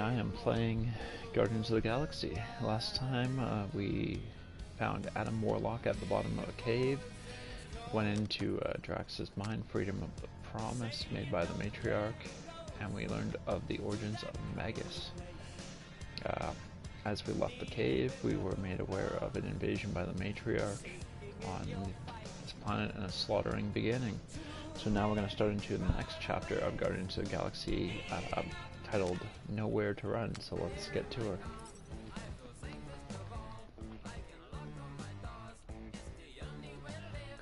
I am playing Guardians of the Galaxy. Last time we found Adam Warlock at the bottom of a cave, went into Drax's mind, freedom of the promise made by the Matriarch, and we learned of the origins of Magus. As we left the cave, we were made aware of an invasion by the Matriarch on this planet and a slaughtering beginning. So now we're going to start into the next chapter of Guardians of the Galaxy, titled Nowhere to Run, so let's get to it.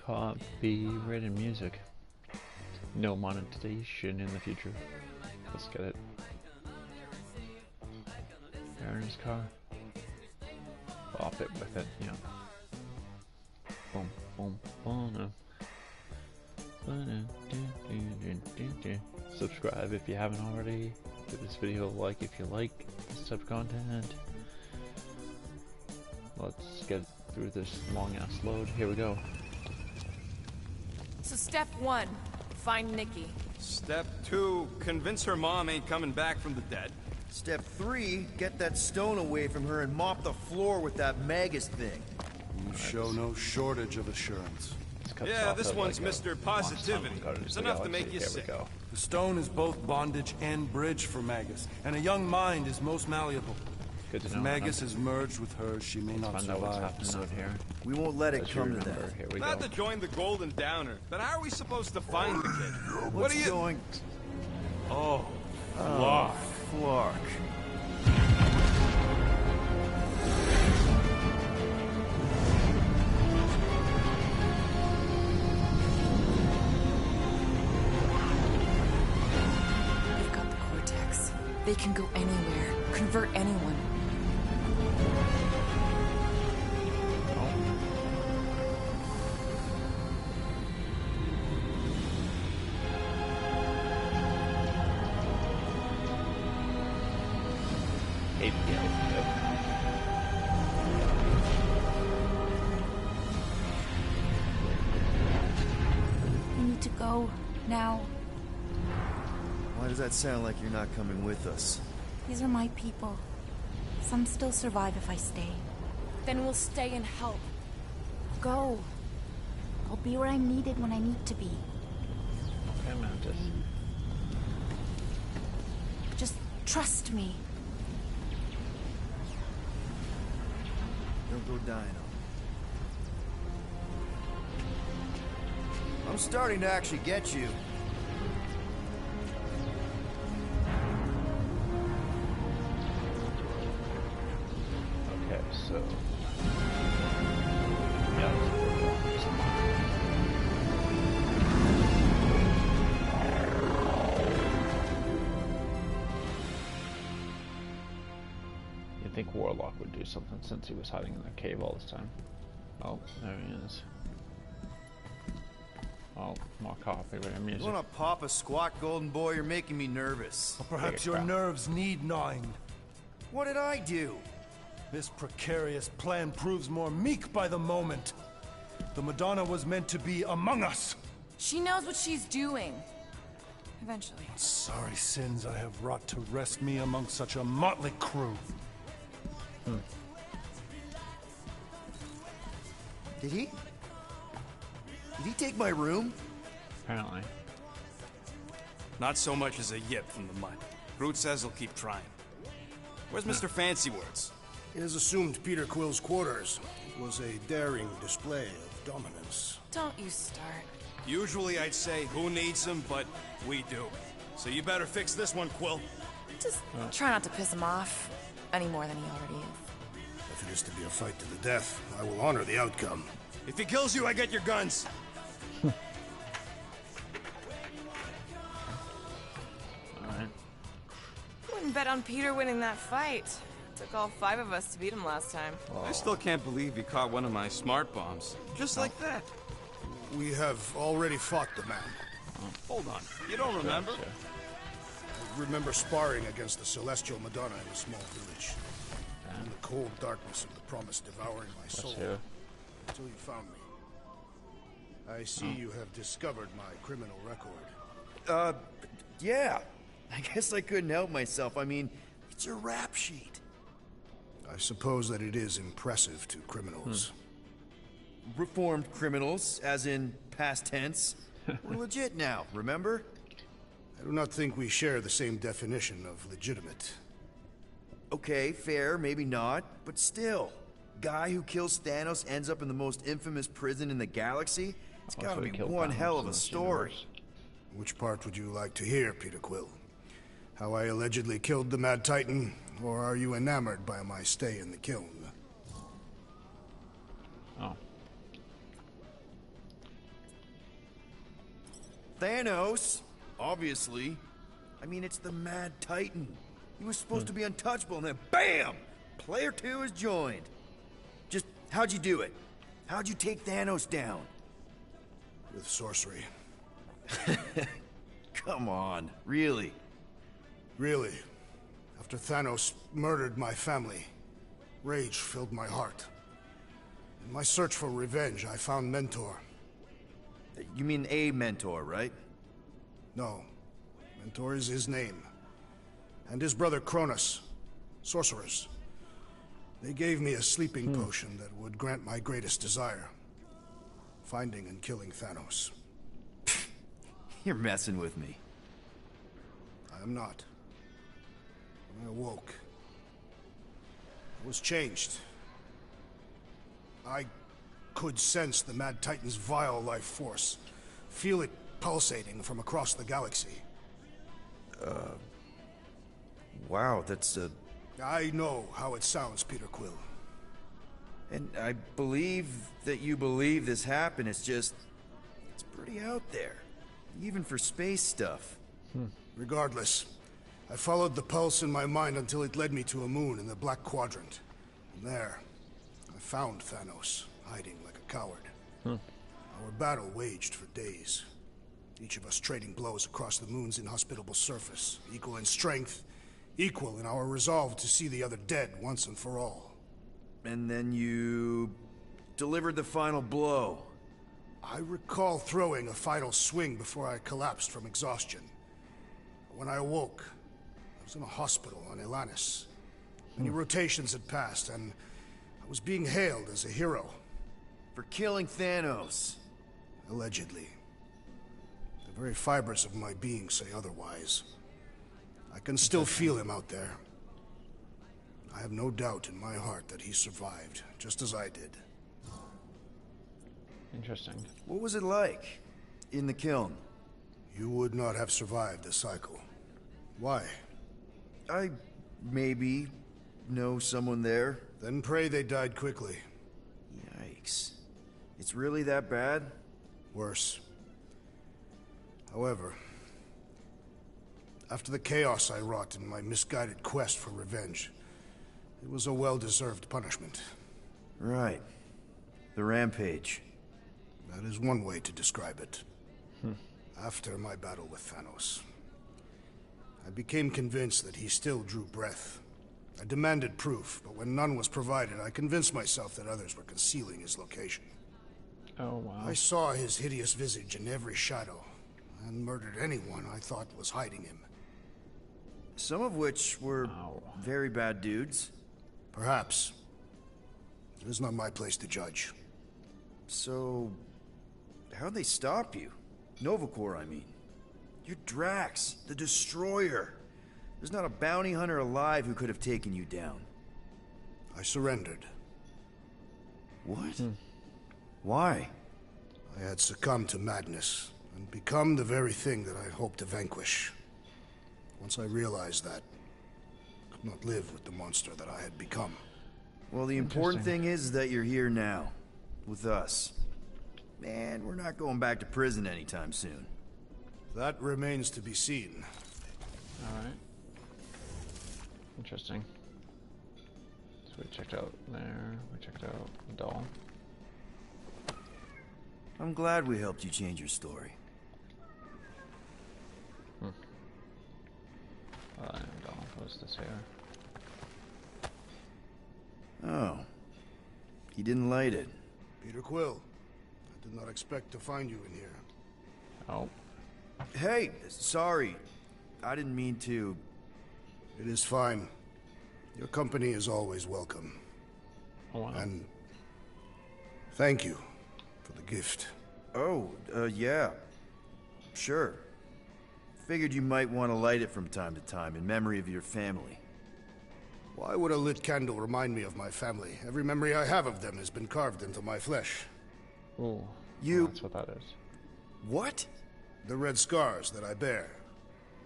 Copyrighted music. No monetization in the future. Let's get it. Aaron's car. Bop it with it, yeah. Boom, boom, boom. Subscribe if you haven't already. Give this video a like if you like this type of content. Let's get through this long ass load. Here we go. So step 1, find Nikki. Step 2, convince her mom ain't coming back from the dead. Step 3, get that stone away from her and mop the floor with that Magus thing. You show no shortage of assurance. Yeah, this one's like Mr. Positivity. It's enough to make you sick. The stone is both bondage and bridge for Magus, and a young mind is most malleable. If Magus is merged with hers, she may not survive. Here. We won't let it come to that. Here we Not go. to join the Golden Downer, but how are we supposed to find the kid? What's are you going? Oh, Flark. They've got the cortex. They can go anywhere, convert anyone. We need to go now. Why does that sound like you're not coming with us? These are my people. Some still survive if I stay. Then we'll stay and help. Go. I'll be where I'm needed when I need to be. Okay, Mantis. Just trust me. Don't go dying on me. I'm starting to actually get you. Okay, so... Yeah, you'd think Warlock would do something since he was hiding in the cave all this time. Oh, there he is. Oh, more copyrighted music. You wanna pop a squat, golden boy? You're making me nervous. Or perhaps your nerves need gnawing. What did I do? This precarious plan proves more meek by the moment. The Madonna was meant to be among us. She knows what she's doing. Eventually. Sorry sins I have wrought to wrest me among such a motley crew. Did he? Did he take my room? Apparently. Not so much as a yip from the mud. Groot says he'll keep trying. Where's Mr. Fancy Words? It is assumed Peter Quill's quarters. It was a daring display of dominance. Don't you start. Usually I'd say, who needs him, but we do. So you better fix this one, Quill. Just try not to piss him off any more than he already is. If it is to be a fight to the death, I will honor the outcome. If he kills you, I get your guns. Alright. Wouldn't bet on Peter winning that fight. Took all 5 of us to beat him last time. I still can't believe he caught one of my smart bombs. Just like that. We have already fought the man. Hold on. You don't remember? I remember sparring against the Celestial Madonna in a small village. In the cold darkness of the promise devouring my soul. Until you found me. I see you have discovered my criminal record. Yeah. I guess I couldn't help myself. I mean, It's a rap sheet. I suppose that it is impressive to criminals. Reformed criminals, as in past tense. We're legit now, remember? I do not think we share the same definition of legitimate. Okay, fair, maybe not, but still. Guy who kills Thanos ends up in the most infamous prison in the galaxy? It's gotta be one hell of a story. Which part would you like to hear, Peter Quill? How I allegedly killed the Mad Titan, or are you enamored by my stay in the kiln? Oh. Thanos, obviously. I mean, it's the Mad Titan. He was supposed to be untouchable, and then BAM! Player 2 is joined. Just, how'd you do it? How'd you take Thanos down? With sorcery. Come on, really? Really. After Thanos murdered my family, rage filled my heart. In my search for revenge, I found Mentor. You mean a mentor, right? No. Mentor is his name. And his brother Cronus. Sorcerers. They gave me a sleeping potion that would grant my greatest desire. Finding and killing Thanos. You're messing with me. I am not. When I awoke, I was changed. I could sense the Mad Titan's vile life force. Feel it pulsating from across the galaxy. Wow, that's I know how it sounds, Peter Quill. And I believe that you believe this happened. It's just... it's pretty out there. Even for space stuff. Regardless, I followed the pulse in my mind until it led me to a moon in the Black Quadrant. And there, I found Thanos, hiding like a coward. Our battle waged for days. Each of us trading blows across the moon's inhospitable surface, equal in strength, equal in our resolve to see the other dead once and for all. And then you... delivered the final blow. I recall throwing a final swing before I collapsed from exhaustion. When I awoke, I was in a hospital on Elanis. Many rotations had passed, and I was being hailed as a hero. For killing Thanos. Allegedly. The very fibers of my being say otherwise. I can still feel him out there. I have no doubt in my heart that he survived, just as I did. Interesting. What was it like? In the kiln? You would not have survived the cycle. Why? I... maybe... know someone there. Then pray they died quickly. Yikes. It's really that bad? Worse. However, after the chaos I wrought in my misguided quest for revenge, it was a well-deserved punishment. Right. The rampage. That is one way to describe it. After my battle with Thanos, I became convinced that he still drew breath. I demanded proof, but when none was provided, I convinced myself that others were concealing his location. Oh, wow. I saw his hideous visage in every shadow, and murdered anyone I thought was hiding him. Some of which were very bad dudes. Perhaps. It is not my place to judge. So... how'd they stop you? Nova Corps, I mean. You're Drax, the Destroyer. There's not a bounty hunter alive who could have taken you down. I surrendered. What? Why? I had succumbed to madness, and become the very thing that I hoped to vanquish. Once I realized that, I could not live with the monster that I had become. Well, the important thing is that you're here now. With us. Man, we're not going back to prison anytime soon. That remains to be seen. Alright. Interesting. So we checked out there, we checked out the doll. I'm glad we helped you change your story. Doll, what's this here? Oh. He didn't light it. Peter Quill, I did not expect to find you in here. Oh. Hey, sorry. I didn't mean to. It is fine. Your company is always welcome. Oh, wow. And thank you for the gift. Oh, yeah. Sure. Figured you might want to light it from time to time in memory of your family. Why would a lit candle remind me of my family? Every memory I have of them has been carved into my flesh. Ooh, You... that's what that is. What? The red scars that I bear.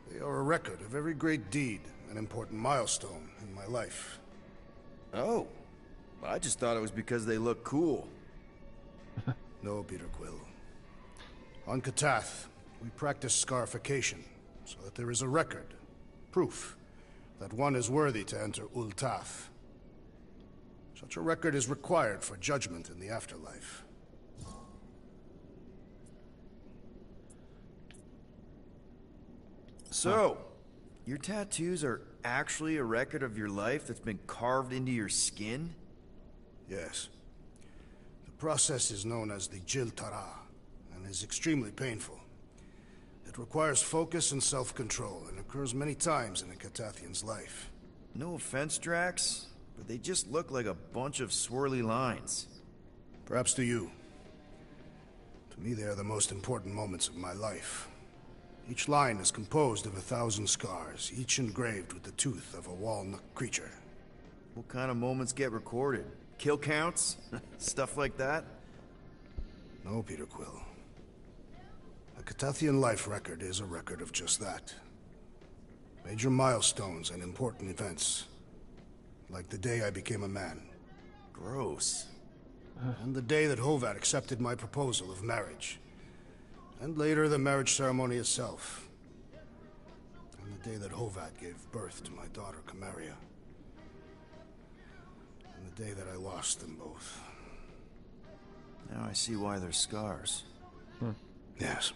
They are a record of every great deed, an important milestone in my life. Oh. I just thought it was because they look cool. No, Peter Quill. On Katath, we practice scarification, so that there is a record, proof, that one is worthy to enter Ul'Tath. Such a record is required for judgment in the afterlife. So, your tattoos are actually a record of your life that's been carved into your skin? Yes. The process is known as the Jil Tara, and is extremely painful. It requires focus and self-control, and occurs many times in a Catathian's life. No offense, Drax, but they just look like a bunch of swirly lines. Perhaps to you. To me, they are the most important moments of my life. Each line is composed of 1,000 scars, each engraved with the tooth of a walnut creature. What kind of moments get recorded? Kill counts? Stuff like that? No, Peter Quill. A Catathian life record is a record of just that. Major milestones and important events. Like the day I became a man. Gross. And the day that Hovat accepted my proposal of marriage. And later the marriage ceremony itself. And the day that Hovat gave birth to my daughter, Camaria. And the day that I lost them both. Now I see why they're scars. Yes.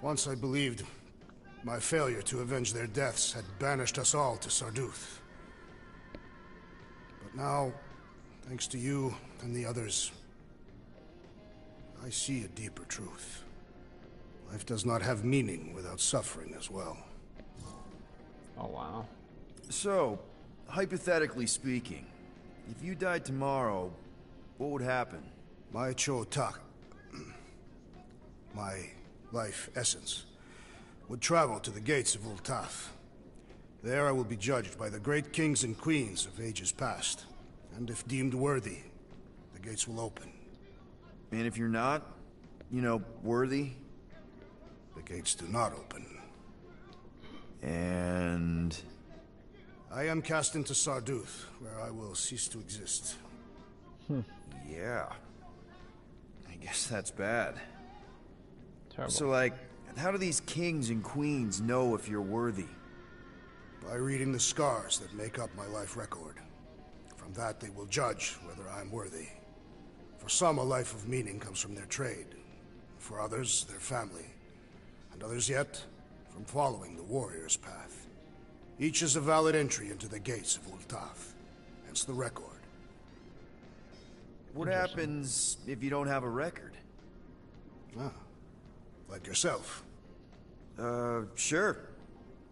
Once I believed my failure to avenge their deaths had banished us all to Sarduth. But now, thanks to you and the others, I see a deeper truth. Life does not have meaning without suffering as well. Oh, wow. So, hypothetically speaking, if you died tomorrow, what would happen? My Cho-Tak, my life essence, would travel to the gates of Ul'Tath. There I will be judged by the great kings and queens of ages past. And if deemed worthy, the gates will open. And if you're not, you know, worthy? The gates do not open. And... I am cast into Sarduth, where I will cease to exist. Yeah. I guess that's bad. Terrible. So, like, how do these kings and queens know if you're worthy? By reading the scars that make up my life record. From that they will judge whether I am worthy. For some, a life of meaning comes from their trade. For others, their family. And others yet, from following the warrior's path. Each is a valid entry into the gates of Ul'Tath. Hence the record. What happens if you don't have a record? Ah, like yourself. Sure.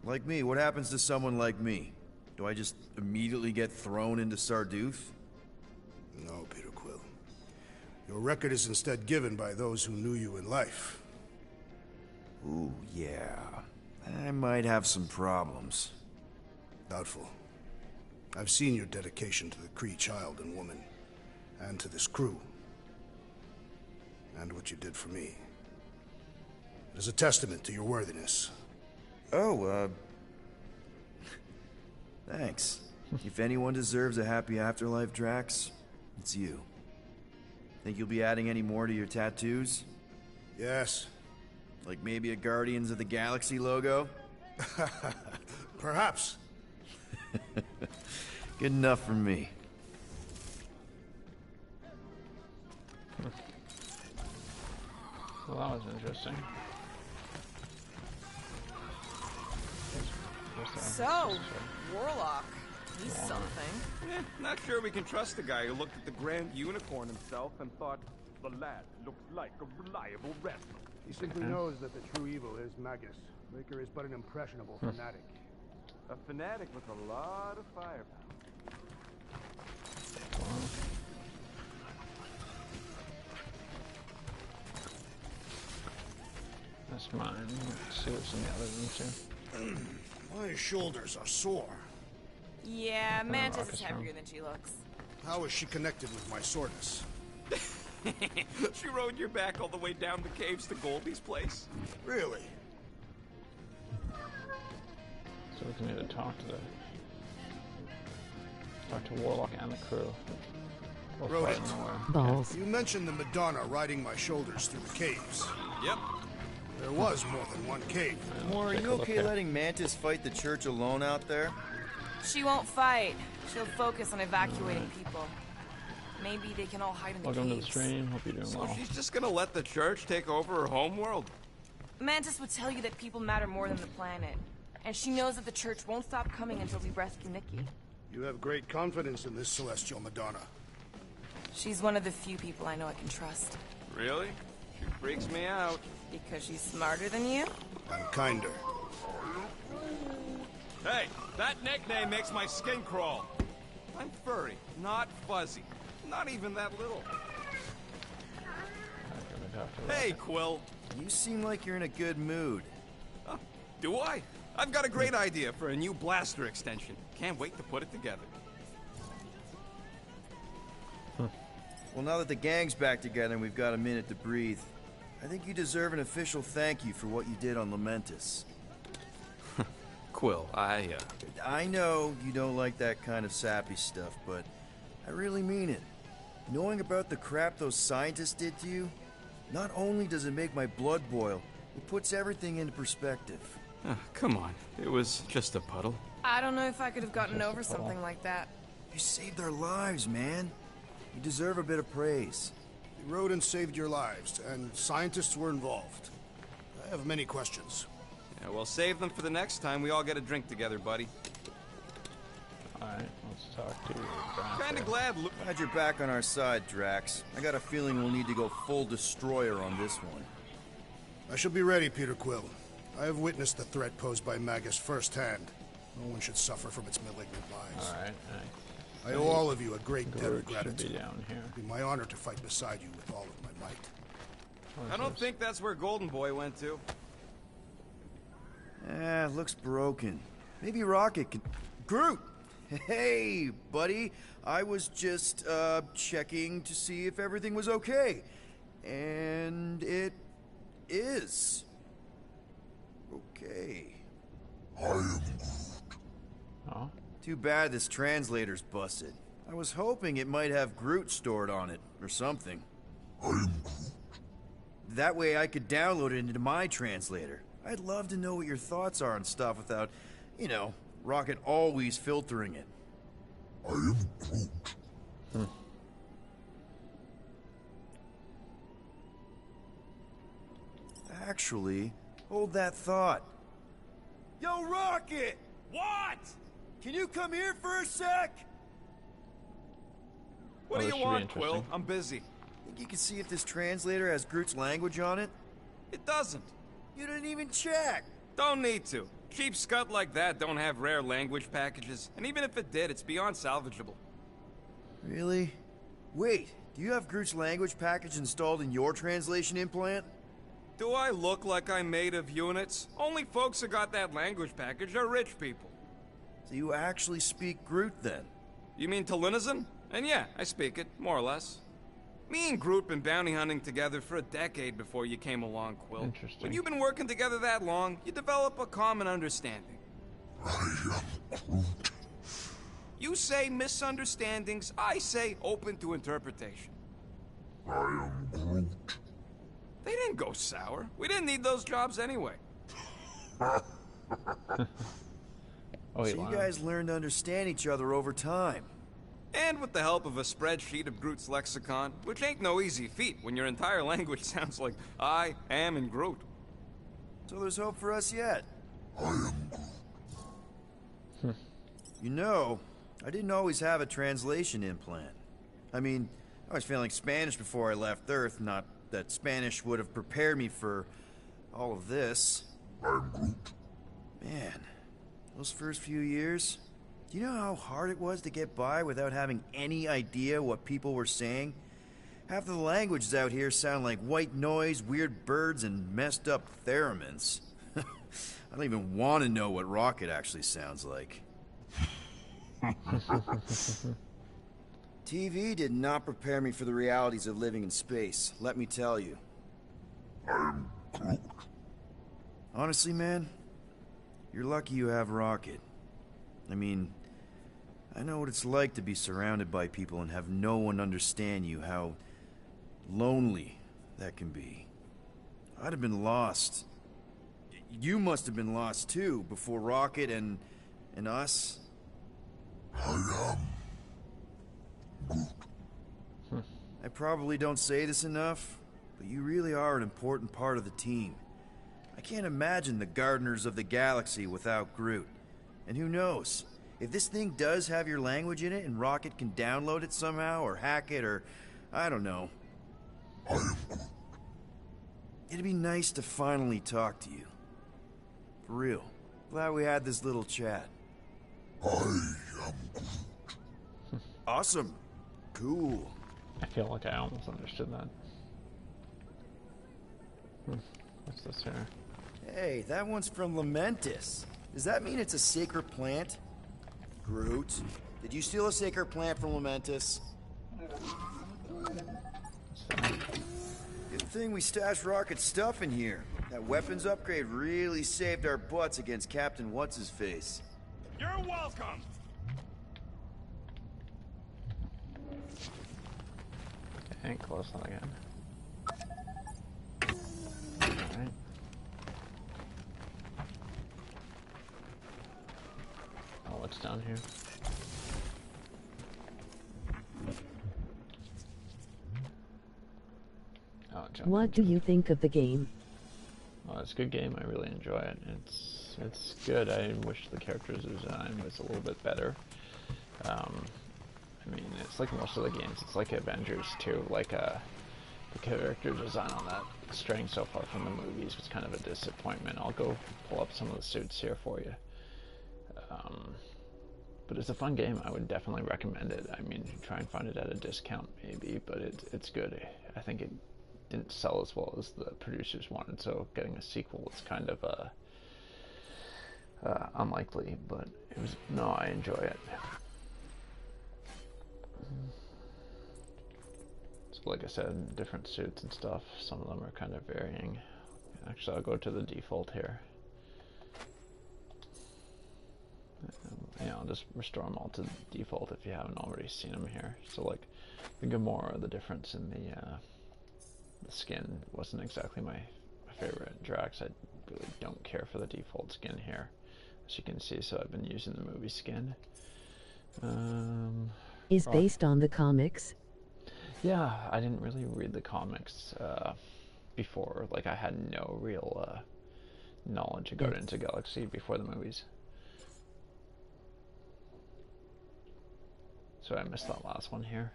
Like me, what happens to someone like me? Do I just immediately get thrown into Sarduth? No, Peter Quill. Your record is instead given by those who knew you in life. Ooh, yeah. I might have some problems. Doubtful. I've seen your dedication to the Kree child and woman, and to this crew. And what you did for me. It is a testament to your worthiness. Oh, thanks. If anyone deserves a happy afterlife, Drax, it's you. Think you'll be adding any more to your tattoos? Yes. Like maybe a Guardians of the Galaxy logo? Perhaps. Good enough for me. Well, that was interesting. So, Warlock, he's something. Not sure we can trust the guy who looked at the Grand Unicorn himself and thought, the lad looks like a reliable wrestler. He simply knows that the true evil is Magus. Breaker is but an impressionable fanatic. A fanatic with a lot of firepower. That's mine. Let's see what's in the other room too. My shoulders are sore. Yeah, Mantis is rocket's heavier wrong. than she looks. How is she connected with my soreness? She rode your back all the way down the caves to Goldie's place? Really? So we can either talk to Warlock and the crew. Or fight Rodent. Knowhere. Balls. You mentioned the Madonna riding my shoulders through the caves. Yep. There was more than one cave. Moore, are Take you a look okay here. letting Mantis fight the church alone out there? She won't fight. She'll focus on evacuating people. Maybe they can all hide in the Welcome to the caves. stream. Hope you're doing So well. she's just gonna let the church take over her homeworld? Mantis would tell you that people matter more than the planet. And she knows that the church won't stop coming until we rescue Nikki. You have great confidence in this celestial Madonna. She's one of the few people I know I can trust. Really? She freaks me out. Because she's smarter than you? And kinder. Hey, that nickname makes my skin crawl. I'm furry, not fuzzy. Not even that little. Hey, Quill. You seem like you're in a good mood. Oh, do I? I've got a great idea for a new blaster extension. Can't wait to put it together. Well, now that the gang's back together and we've got a minute to breathe, I think you deserve an official thank you for what you did on Lamentus. Quill, I know you don't like that kind of sappy stuff, but I really mean it. Knowing about the crap those scientists did to you, not only does it make my blood boil, it puts everything into perspective. come on. It was just a puddle. I don't know if I could have gotten over something like that. You saved our lives, man. You deserve a bit of praise. The rodents saved your lives, and scientists were involved. I have many questions. Yeah, well, save them for the next time we all get a drink together, buddy. Alright, let's talk to Drax Kinda here. glad Glad you're back on our side, Drax. I got a feeling we'll need to go full destroyer on this one. I shall be ready, Peter Quill. I have witnessed the threat posed by Magus firsthand. No one should suffer from its malignant lies. Alright, I owe all of you a great debt of Groot should be gratitude. down here. It'd be my honor to fight beside you with all of my might. I don't think that's where Golden Boy went to. Looks broken. Maybe Rocket can... Groot! Hey, buddy. I was just, checking to see if everything was okay. And it is. Okay. Oh, Too bad this translator's busted. I was hoping it might have Groot stored on it, or something. That way I could download it into my translator. I'd love to know what your thoughts are on stuff without, you know, Rocket always filtering it. Actually, hold that thought. Yo, Rocket! What? Can you come here for a sec? What do this you should be want, Quill? interesting. I'm busy. Think you can see if this translator has Groot's language on it? It doesn't. You didn't even check! Don't need to. Cheap scut like that don't have rare language packages, and even if it did, it's beyond salvageable. Really? Wait, do you have Groot's language package installed in your translation implant? Do I look like I'm made of units? Only folks who got that language package are rich people. So you actually speak Groot then? You mean Talinisan? And yeah, I speak it, more or less. Me and Groot been bounty hunting together for a decade before you came along, Quill. Interesting. When you've been working together that long, you develop a common understanding. You say misunderstandings, I say open to interpretation. They didn't go sour. We didn't need those jobs anyway. oh So you guys learned to understand each other over time. And with the help of a spreadsheet of Groot's lexicon, which ain't no easy feat when your entire language sounds like I am in Groot. So there's hope for us yet. You know, I didn't always have a translation implant. I mean, I was feeling Spanish before I left Earth, not that Spanish would have prepared me for all of this. Man, Those first few years, do you know how hard it was to get by without having any idea what people were saying? Half of the languages out here sound like white noise, weird birds, and messed up theremins. I don't even want to know what Rocket actually sounds like. TV did not prepare me for the realities of living in space, let me tell you. Honestly, man, you're lucky you have Rocket. I mean, I know what it's like to be surrounded by people and have no one understand you, how lonely that can be. I'd have been lost. You must have been lost too, before Rocket and us. I probably don't say this enough, but you really are an important part of the team. I can't imagine the Gardeners of the Galaxy without Groot. And who knows, if this thing does have your language in it and Rocket can download it somehow, or hack it, or I don't know. It'd be nice to finally talk to you. For real. Glad we had this little chat. Awesome. Cool. I feel like I almost understood that. What's this here? Hey, that one's from Lamentis. Does that mean it's a sacred plant? Groot, did you steal a sacred plant from Lamentis? Good thing we stashed Rocket's stuff in here. That weapons upgrade really saved our butts against Captain What's-His-Face. You're welcome! Okay, close that again. Alright. Oh, what's down here? Oh, what do you think of the game? Oh, it's a good game. I really enjoy it. It's good. I wish the character design was a little bit better. I mean, it's like most of the games. It's like Avengers too. Like the character design on that, straying so far from the movies, was kind of a disappointment. I'll go pull up some of the suits here for you. But it's a fun game. I would definitely recommend it. I mean, try and find it at a discount maybe, but it's good. I think it didn't sell as well as the producers wanted, so getting a sequel is kind of unlikely, but it was, no, I enjoy it. So like I said, different suits and stuff, some of them are kind of varying. Actually, I'll go to the default here. Yeah, I'll just restore them all to default if you haven't already seen them here. So like the Gamora, the difference in the skin wasn't exactly my favorite. Drax, I really don't care for the default skin here, as you can see, so I've been using the movie skin. Is based on the comics? Yeah, I didn't really read the comics before. Like, I had no real knowledge of Guardians of the Galaxy before the movies. So I missed that last one here.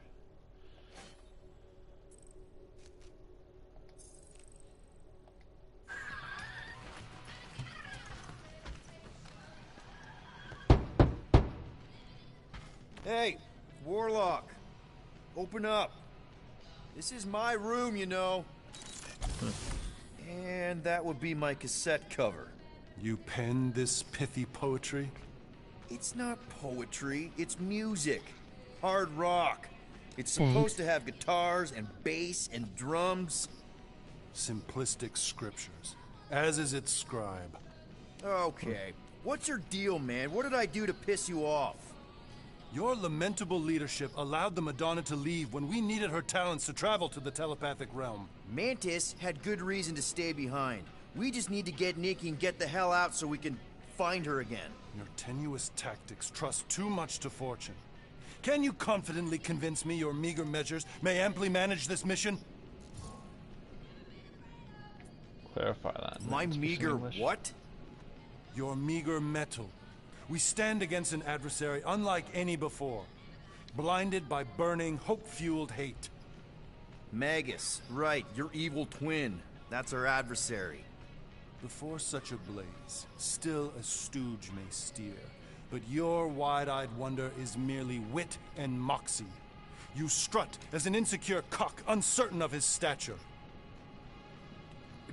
Hey, Warlock, open up. This is my room, you know. And that would be my cassette cover. You penned this pithy poetry? It's not poetry, it's music. Hard rock. It's supposed to have guitars and bass and drums. Simplistic scriptures, as is its scribe. Okay, what's your deal, man? What did I do to piss you off? Your lamentable leadership allowed the Madonna to leave when we needed her talents to travel to the telepathic realm. Mantis had good reason to stay behind. We just need to get Nikki and get the hell out so we can find her again. Your tenuous tactics trust too much to fortune. Can you confidently convince me your meager measures may amply manage this mission? Clarify that. My meager what? Your meager metal. We stand against an adversary unlike any before, blinded by burning, hope-fueled hate. Magus, right, your evil twin. That's our adversary. Before such a blaze, still a stooge may steer, but your wide-eyed wonder is merely wit and moxie. You strut as an insecure cock, uncertain of his stature.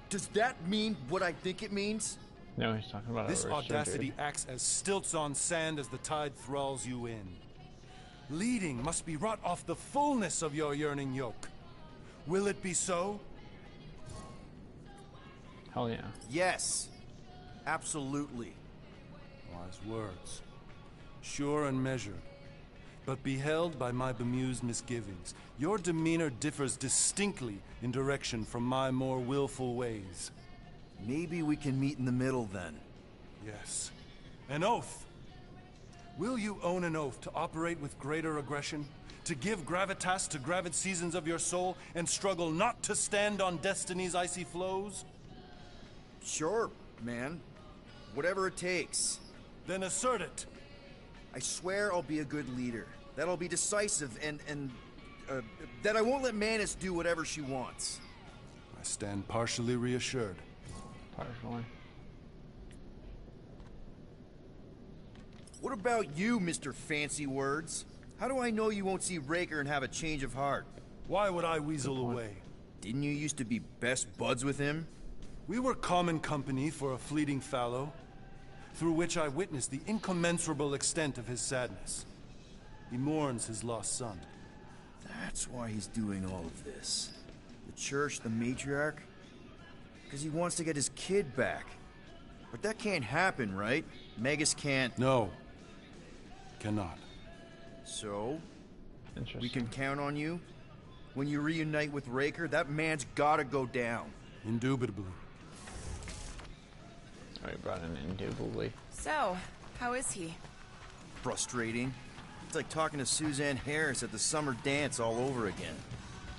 Does that mean what I think it means? No, he's talking about this a rooster, audacity dude. acts as stilts on sand as the tide thralls you in. Leading must be wrought off the fullness of your yearning yoke. Will it be so? Hell yeah. Yes. Absolutely. Wise words. Sure and measured, but beheld by my bemused misgivings. Your demeanor differs distinctly in direction from my more willful ways. Maybe we can meet in the middle then. Yes. An oath. Will you own an oath to operate with greater aggression? To give gravitas to gravid seasons of your soul and struggle not to stand on destiny's icy flows? Sure, man. Whatever it takes. Then assert it. I swear I'll be a good leader. That I'll be decisive and that I won't let Manus do whatever she wants. I stand partially reassured. Partially. What about you, Mr. Fancy Words? How do I know you won't see Raker and have a change of heart? Why would I weasel away? Didn't you used to be best buds with him? We were common company for a fleeting fallow, through which I witnessed the incommensurable extent of his sadness. He mourns his lost son. That's why he's doing all of this. The church, the matriarch? Because he wants to get his kid back. But that can't happen, right? Magus can't... No. Cannot. So? Interesting. We can count on you? When you reunite with Raker, that man's gotta go down. Indubitably. Oh, he brought in indubitably. So, how is he? Frustrating. It's like talking to Suzanne Harris at the summer dance all over again.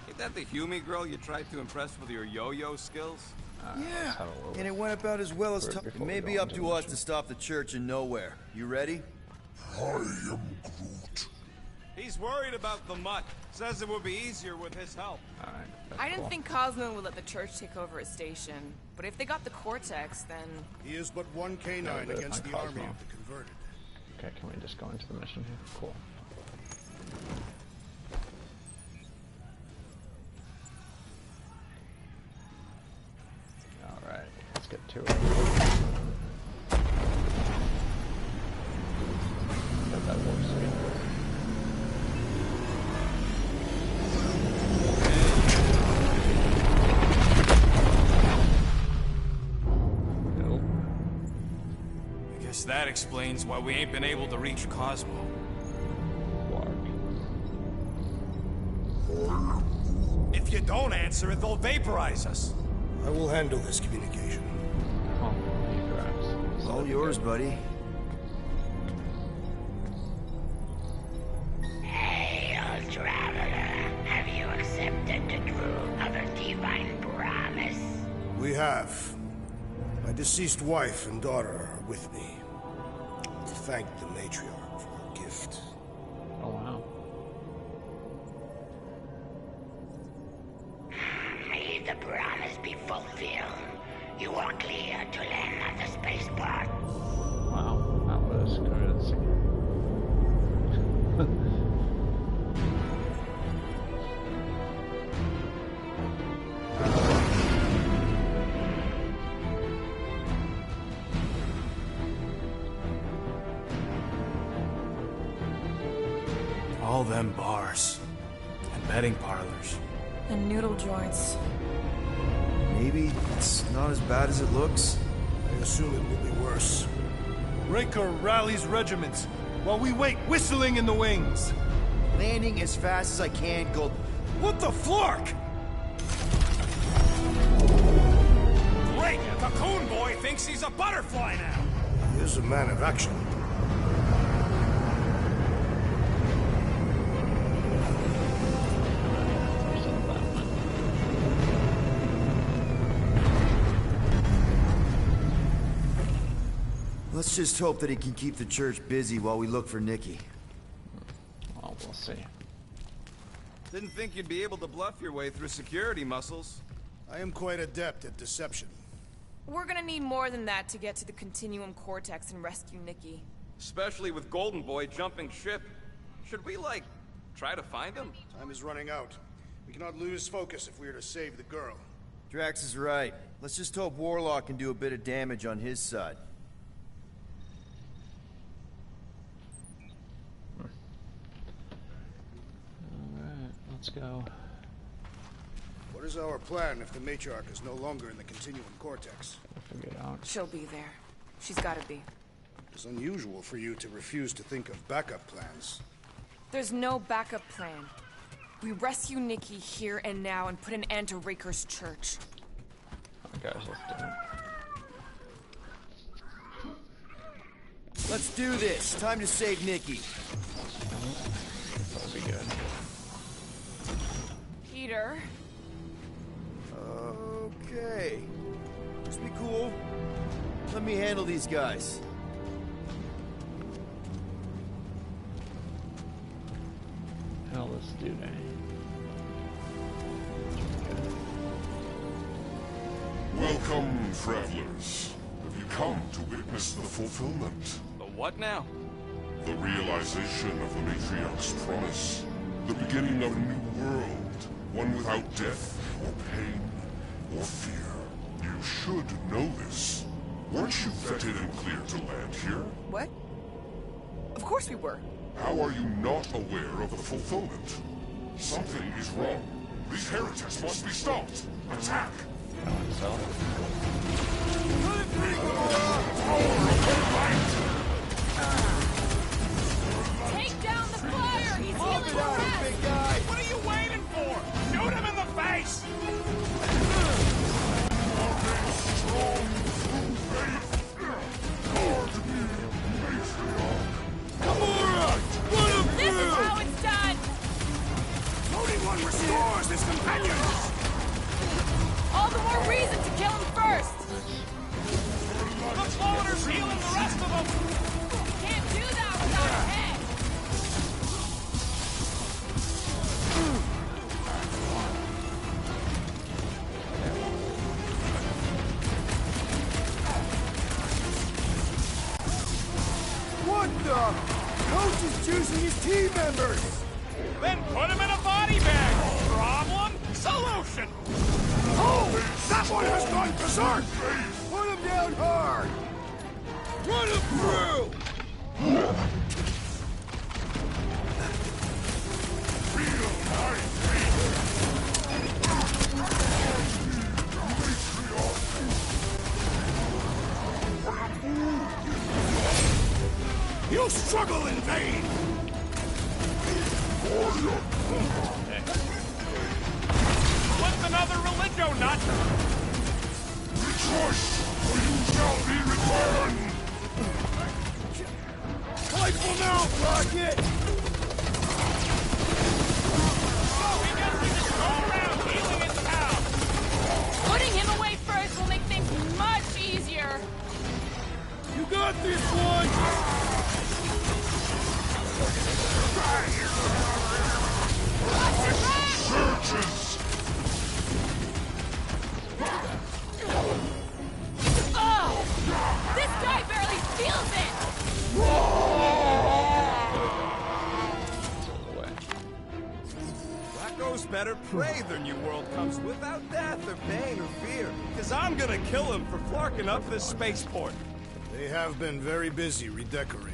Ain't that the Hume girl you tried to impress with your yo-yo skills? Yeah, and it went about as well as... It may be up to us to stop the church in Knowhere. You ready? I am Groot. He's worried about the mutt. Says it would be easier with his help. Alright. I didn't think Cosmo would let the church take over his station, but if they got the Cortex, then... He is but one canine against the army of the converted. Okay, can we just go into the mission here? Cool. Alright, let's get to it. Got that warp speed. Nope. I guess that explains why we ain't been able to reach Cosmo. If you don't answer it, they'll vaporize us. I will handle this communication. Oh, he grabs. So All yours, buddy. Hail, traveler. Have you accepted the truth of a divine promise? We have. My deceased wife and daughter are with me. To thank the matriarch for her gift. Oh, wow. May the promise be fulfilled. You are clear to land at the spaceport. Wow, that was crazy. All them bars. And betting parlors. And noodle joints. Maybe it's not as bad as it looks. I assume it will be worse. Raker rallies regiments, while we wait whistling in the wings. Landing as fast as I can, Gold. What the flark? Great! Cocoon Boy thinks he's a butterfly now! He is a man of action. Let's just hope that he can keep the church busy while we look for Nikki. Well, we'll see. Didn't think you'd be able to bluff your way through security muscles. I am quite adept at deception. We're gonna need more than that to get to the Continuum Cortex and rescue Nikki. Especially with Golden Boy jumping ship. Should we, like, try to find him? Time is running out. We cannot lose focus if we are to save the girl. Drax is right. Let's just hope Warlock can do a bit of damage on his side. Alright, let's go. What is our plan if the matriarch is no longer in the Continuum Cortex? Figure it out. She'll be there. She's gotta be. It's unusual for you to refuse to think of backup plans. There's no backup plan. We rescue Nikki here and now and put an end to Raker's church. Guys, let's do it. Let's do this. Time to save Nikki. That'll be good. Peter. Okay. Just be cool. Let me handle these guys. Hell, this dude, eh? Welcome, travelers. Have you come to witness the fulfillment? The what now? The realization of the Matriarch's promise. The beginning of a new world. One without death, or pain, or fear. You should know this. Weren't you vetted and cleared to land here? What? Of course we were. How are you not aware of the fulfillment? Something is wrong. These heretics must be stopped. Attack! Take down the flyer! He's healing the rest! Big guy! What are you waiting for? Shoot him in the face! This is how it's done! Loading one restores his companions! All the more reason to kill him first! The floater's healing the rest of them! Can't do that without a head! What the? Coach is choosing his team members! Then put him in a body bag! Problem? Solution! Oh! That one has gone berserk! Put him down hard! Run him through! You struggle in vain! What's another religio, nut? Rejoice, or you shall be returned! Playful now, Rocket! We can just go around healing in town! Putting him away first will make things much easier! You got this one! Surges! Oh! This guy barely feels it! Wacko's better prey their new world comes without death or pain or fear. Cause I'm gonna kill him for flarking up this spaceport. They have been very busy redecorating.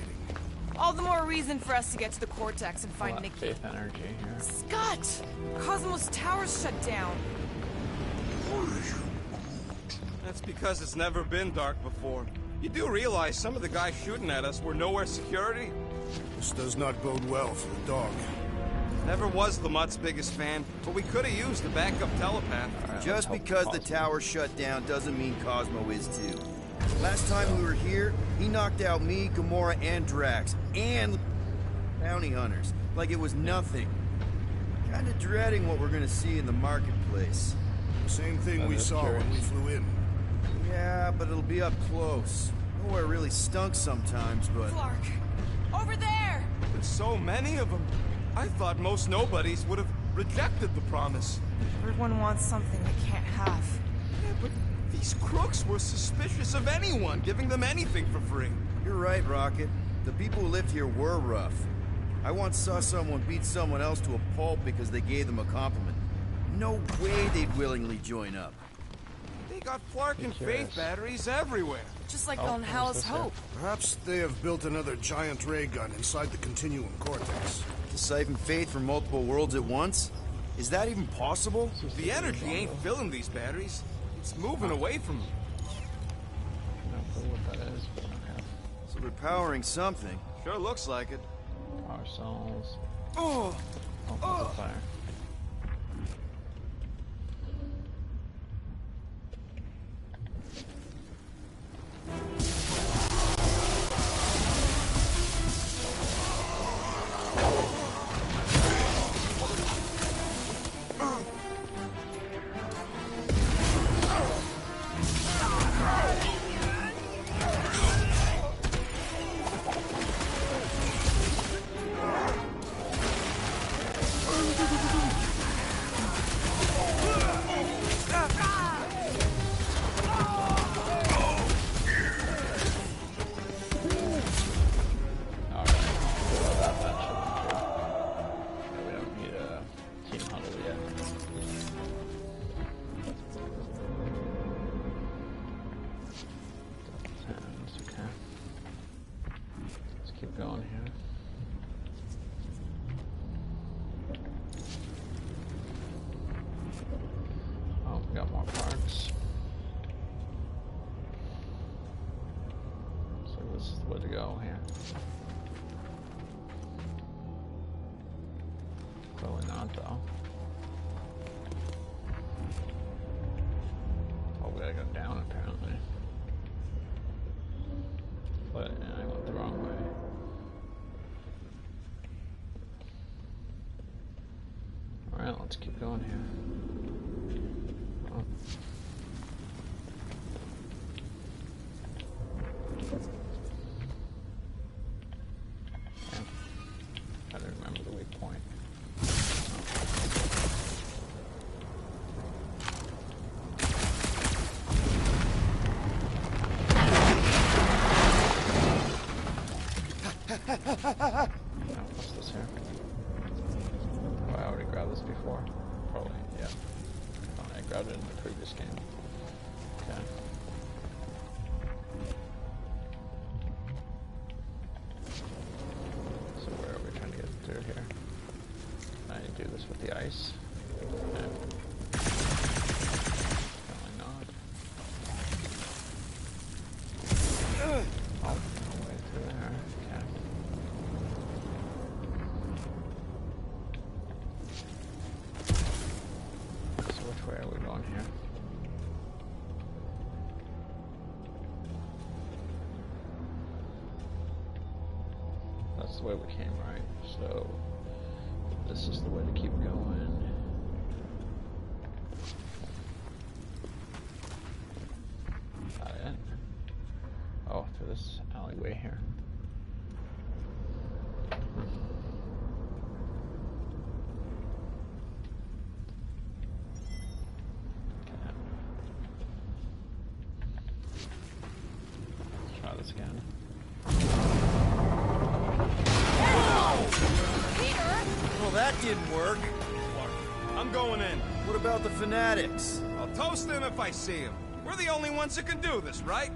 All the more reason for us to get to the Cortex and find Nikki. Faith energy here. Scott! Cosmos Tower's shut down. That's because it's never been dark before. You do realize some of the guys shooting at us were Knowhere security? This does not bode well for the dog. Never was the Mutt's biggest fan, but we could have used a backup telepath. Just because the tower shut down doesn't mean Cosmo is too. Last time we were here, he knocked out me, Gamora, and Drax, and bounty hunters, like it was nothing. Kinda dreading what we're gonna see in the marketplace. Same thing we saw when we flew in. Yeah, but it'll be up close. Nowhere really stunk sometimes, but... Clark! Over there! There's so many of them. I thought most nobodies would have rejected the promise. Everyone wants something they can't have. Yeah, but These crooks were suspicious of anyone giving them anything for free. You're right, Rocket. The people who lived here were rough. I once saw someone beat someone else to a pulp because they gave them a compliment. No way they'd willingly join up. They got Flark and Faith batteries everywhere. Just like on Hell's Hope. Perhaps they have built another giant ray gun inside the Continuum Cortex. To siphon Faith from multiple worlds at once? Is that even possible? The energy ain't filling these batteries. It's moving away from them. I don't know what that is, but okay. So they're powering something. Sure looks like it. Power cells. Oh! Oh, fire. Going here. Oh, we got more parts. So this is the way to go here. Probably not though. Oh, we gotta go down apparently. But yeah, I went the wrong way. Alright, let's keep going here. Oh. Yeah. I don't remember the waypoint. Oh, what's this here? Oh, I already grabbed this before. Probably, yeah. Oh, I grabbed it in the previous game. Okay. So where are we trying to get through here? I need to do this with the ice. Okay. Apparently not. Oh, no way through there. Okay. So which way are we going here? That's the way we came, right? So this is the way to keep going. Not in. Oh, through this alleyway here. Let's try this again. Well, that didn't work. I'm going in. What about the fanatics? I'll toast them if I see them. We're the only ones that can do this, right?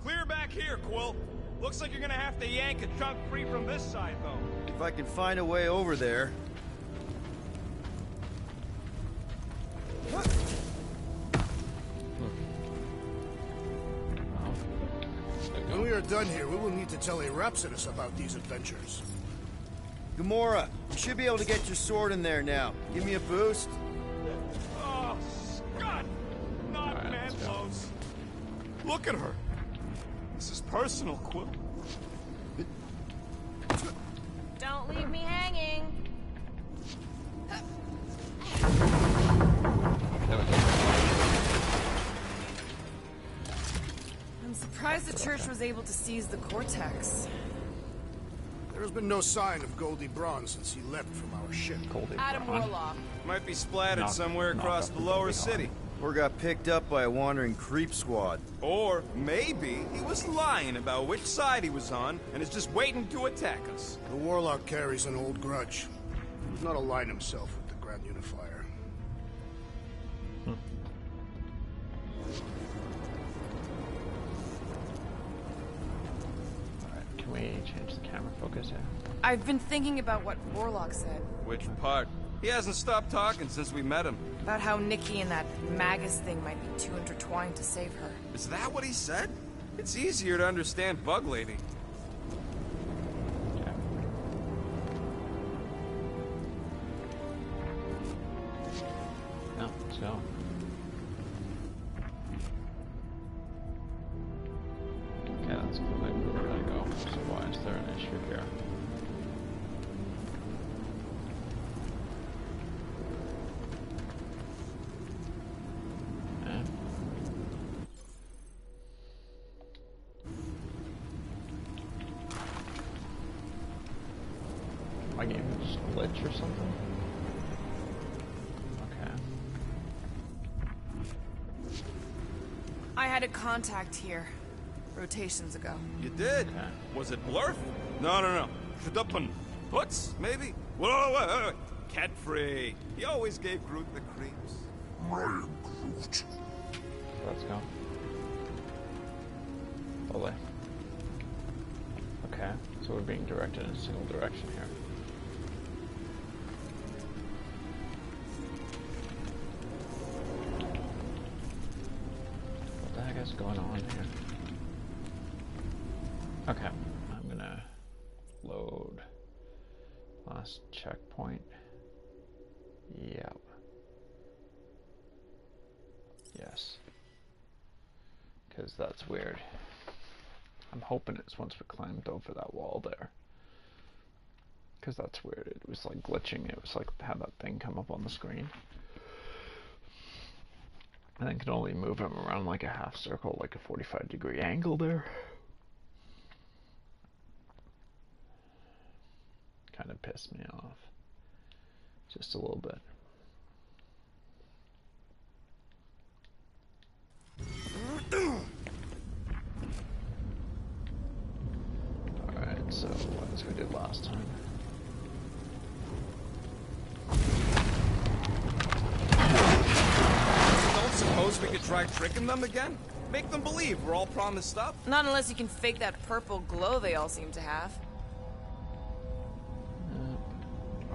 Clear back here, Quill. Looks like you're gonna have to yank a chunk free from this side, though. If I can find a way over there. When we are done here, we will need to tell a Rhapsodus about these adventures. Gamora, you should be able to get your sword in there now. Give me a boost. Oh, Scott! Not Menlos. Look at her. This is personal, Quill. Don't leave me hanging. I'm surprised the church was able to seize the Cortex. There has been no sign of Goldie Braun since he left from our ship. Adam Warlock. Might be splattered somewhere across the lower city. Or got picked up by a wandering creep squad. Or maybe he was lying about which side he was on and is just waiting to attack us. The Warlock carries an old grudge. He would not align himself with the Grand Unifier. Alright, can we change the camera focus here? I've been thinking about what Warlock said. Which part? He hasn't stopped talking since we met him. About how Nikki and that Magus thing might be too intertwined to save her. Is that what he said? It's easier to understand Bug Lady. Okay. No, let's go. Okay, that's clearly where we're gonna go. So why is there an issue here? My game just glitch or something? Okay. I had a contact here, rotations ago. You did? Okay. Was it Blurf? No. Shduppen. Toots, maybe? Whoa. Cat free. He always gave Groot the creeps. Ryan Groot. Let's go. Lovely. Okay, so we're being directed in a single direction here. What the heck is going on here? Okay, I'm gonna load last checkpoint. Yep. Yes. Because that's weird. I'm hoping it's once we climbed over that wall there. Because that's weird. It was like glitching. It was like had that thing come up on the screen. And then could only move him around like a half circle, like a 45-degree angle there. Kind of pissed me off. Just a little bit. Alright, so as we did last time. Don't suppose we could try tricking them again? Make them believe we're all promised stuff? Not unless you can fake that purple glow they all seem to have.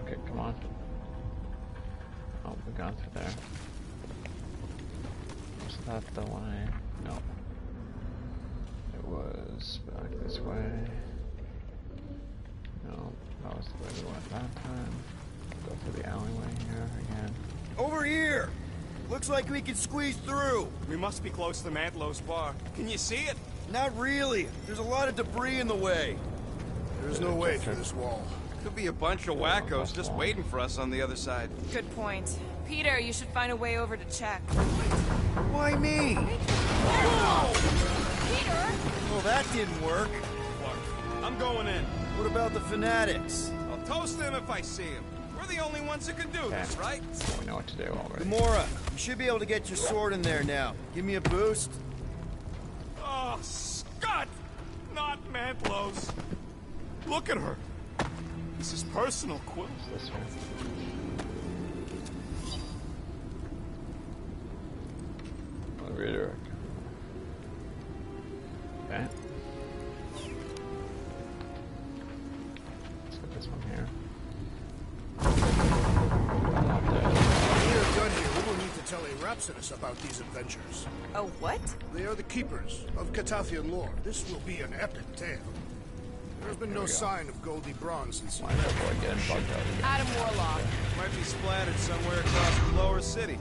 Okay, come on. Oh, we've gone through there. Was that the way? No. It was back this way. No, that was the way we went that time. Go through the alleyway here again. Over here! Looks like we can squeeze through. We must be close to Mantlow's bar. Can you see it? Not really. There's a lot of debris in the way. There's no way through this wall. Could be a bunch of wackos just waiting for us on the other side. Good point. Peter, you should find a way over to check. Why me? Peter! Well, that didn't work. Look, I'm going in. What about the fanatics? I'll toast him if I see him. We're the only ones who can do this, right? We know what to do already. Gamora, you should be able to get your sword in there now. Give me a boost. Oh, Scott! Not Mantlow's. Look at her. This is personal, Quill. This way. I'll redirect. Okay. Let's get this one here. Not there. When we are done here, we will need to tell a Rhapsodus about these adventures. Oh, what? They are the keepers of Catathian lore. This will be an epic tale. There has been no sign of Goldie Braun since he Why is that left. boy getting bugged out again? Adam Warlock. Might be splattered somewhere across the lower city.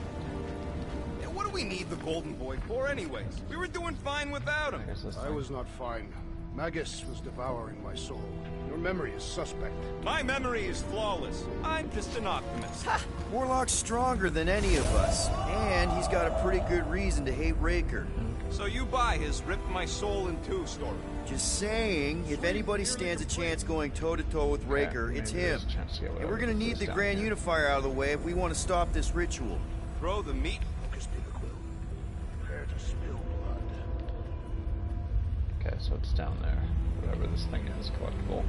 And what do we need the Golden Boy for anyways? We were doing fine without him. Here's this I thing. was not fine. Magus was devouring my soul. Your memory is suspect. My memory is flawless. I'm just an optimist. Warlock's stronger than any of us, and he's got a pretty good reason to hate Raker. So you buy his rip my soul in two story. Just saying, if anybody stands a chance going toe-to-toe with Raker, it's maybe him. there's a chance to get And whatever we're gonna need goes the down Grand here. Unifier out of the way if we want to stop this ritual. Throw the meat. Focus, Peter Quill. so it's down there. Whatever this thing is, collectible.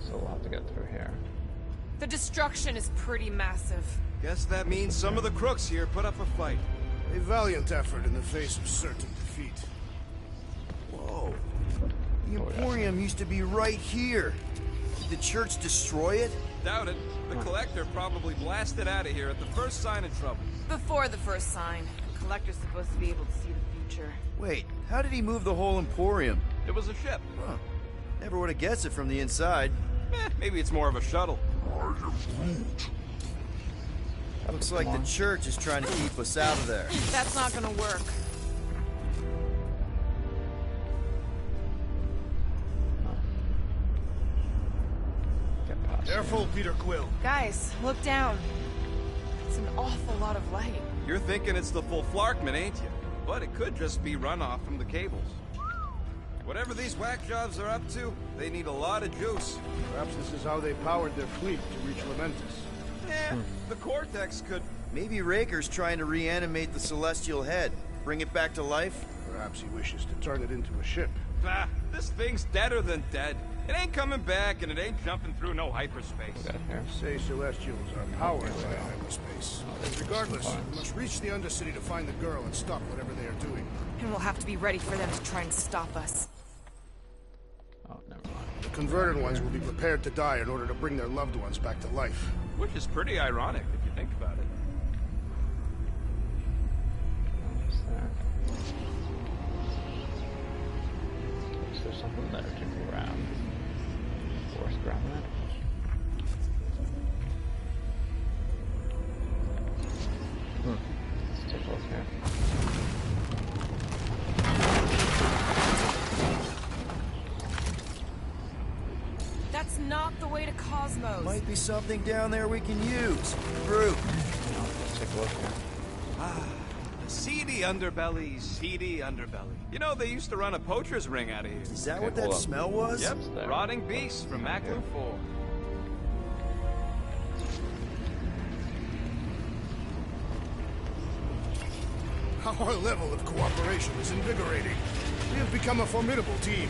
So we'll have to get through here. The destruction is pretty massive. Guess that means some of the crooks here put up a fight. A valiant effort in the face of certain defeat. Whoa. The Emporium used to be right here. Did the church destroy it? Doubt it. The Collector probably blasted out of here at the first sign of trouble. Before the first sign. The Collector's supposed to be able to see the future. Wait, how did he move the whole Emporium? It was a ship. Huh. Never would have guessed it from the inside. Maybe it's more of a shuttle. Looks like the church is trying to keep us out of there. That's not gonna work. Get past. Careful, Peter Quill. Guys, look down. It's an awful lot of light. You're thinking it's the full Flarkman, ain't you? But it could just be runoff from the cables. Whatever these whack jobs are up to, they need a lot of juice. Perhaps this is how they powered their fleet to reach Lamentus. The Cortex could... Maybe Raker's trying to reanimate the Celestial Head. Bring it back to life? Perhaps he wishes to turn it into a ship. Ah, this thing's deader than dead. It ain't coming back, and it ain't jumping through no hyperspace. Say Celestials are powered by hyperspace. Regardless, we must reach the Undercity to find the girl and stop whatever they are doing. And we'll have to be ready for them to try and stop us. Oh, never mind. The converted ones will be prepared to die in order to bring their loved ones back to life. Which is pretty ironic, if you think about it. What's there? Is there something there to grab? Force grab that? Let's take a look here. That's not the way to Cosmos. Might be something down there we can use. Through. Let's take a look here. Ah, the seedy underbelly, seedy underbelly. You know, they used to run a poacher's ring out of here. Is that what that smell was? Yep, rotting beasts from Maclu 4. Our level of cooperation is invigorating. We have become a formidable team.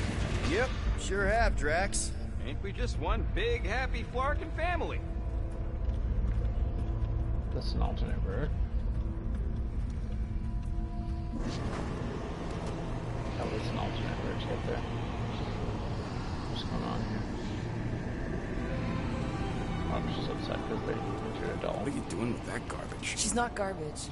Yep, sure have, Drax. Ain't we just one big, happy Flarkin family? That's an alternate route. That was an alternate route to get there. What's going on here? Oh, she's upset because they injured a doll. What are you doing with that garbage? She's not garbage.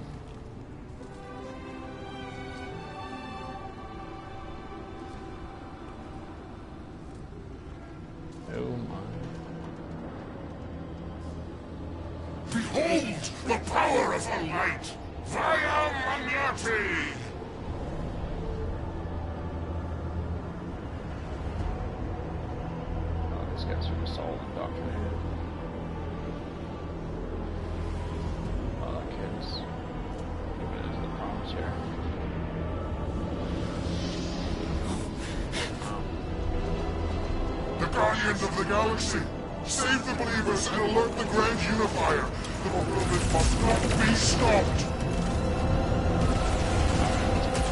Oh my. Behold the power of the light! Via Magnati! Oh, these guys are just all indoctrinated. Oh, that kid's moving into the proms here. The Guardians of the Galaxy! Save the believers and alert the Grand Unifier! The movement must not be stopped!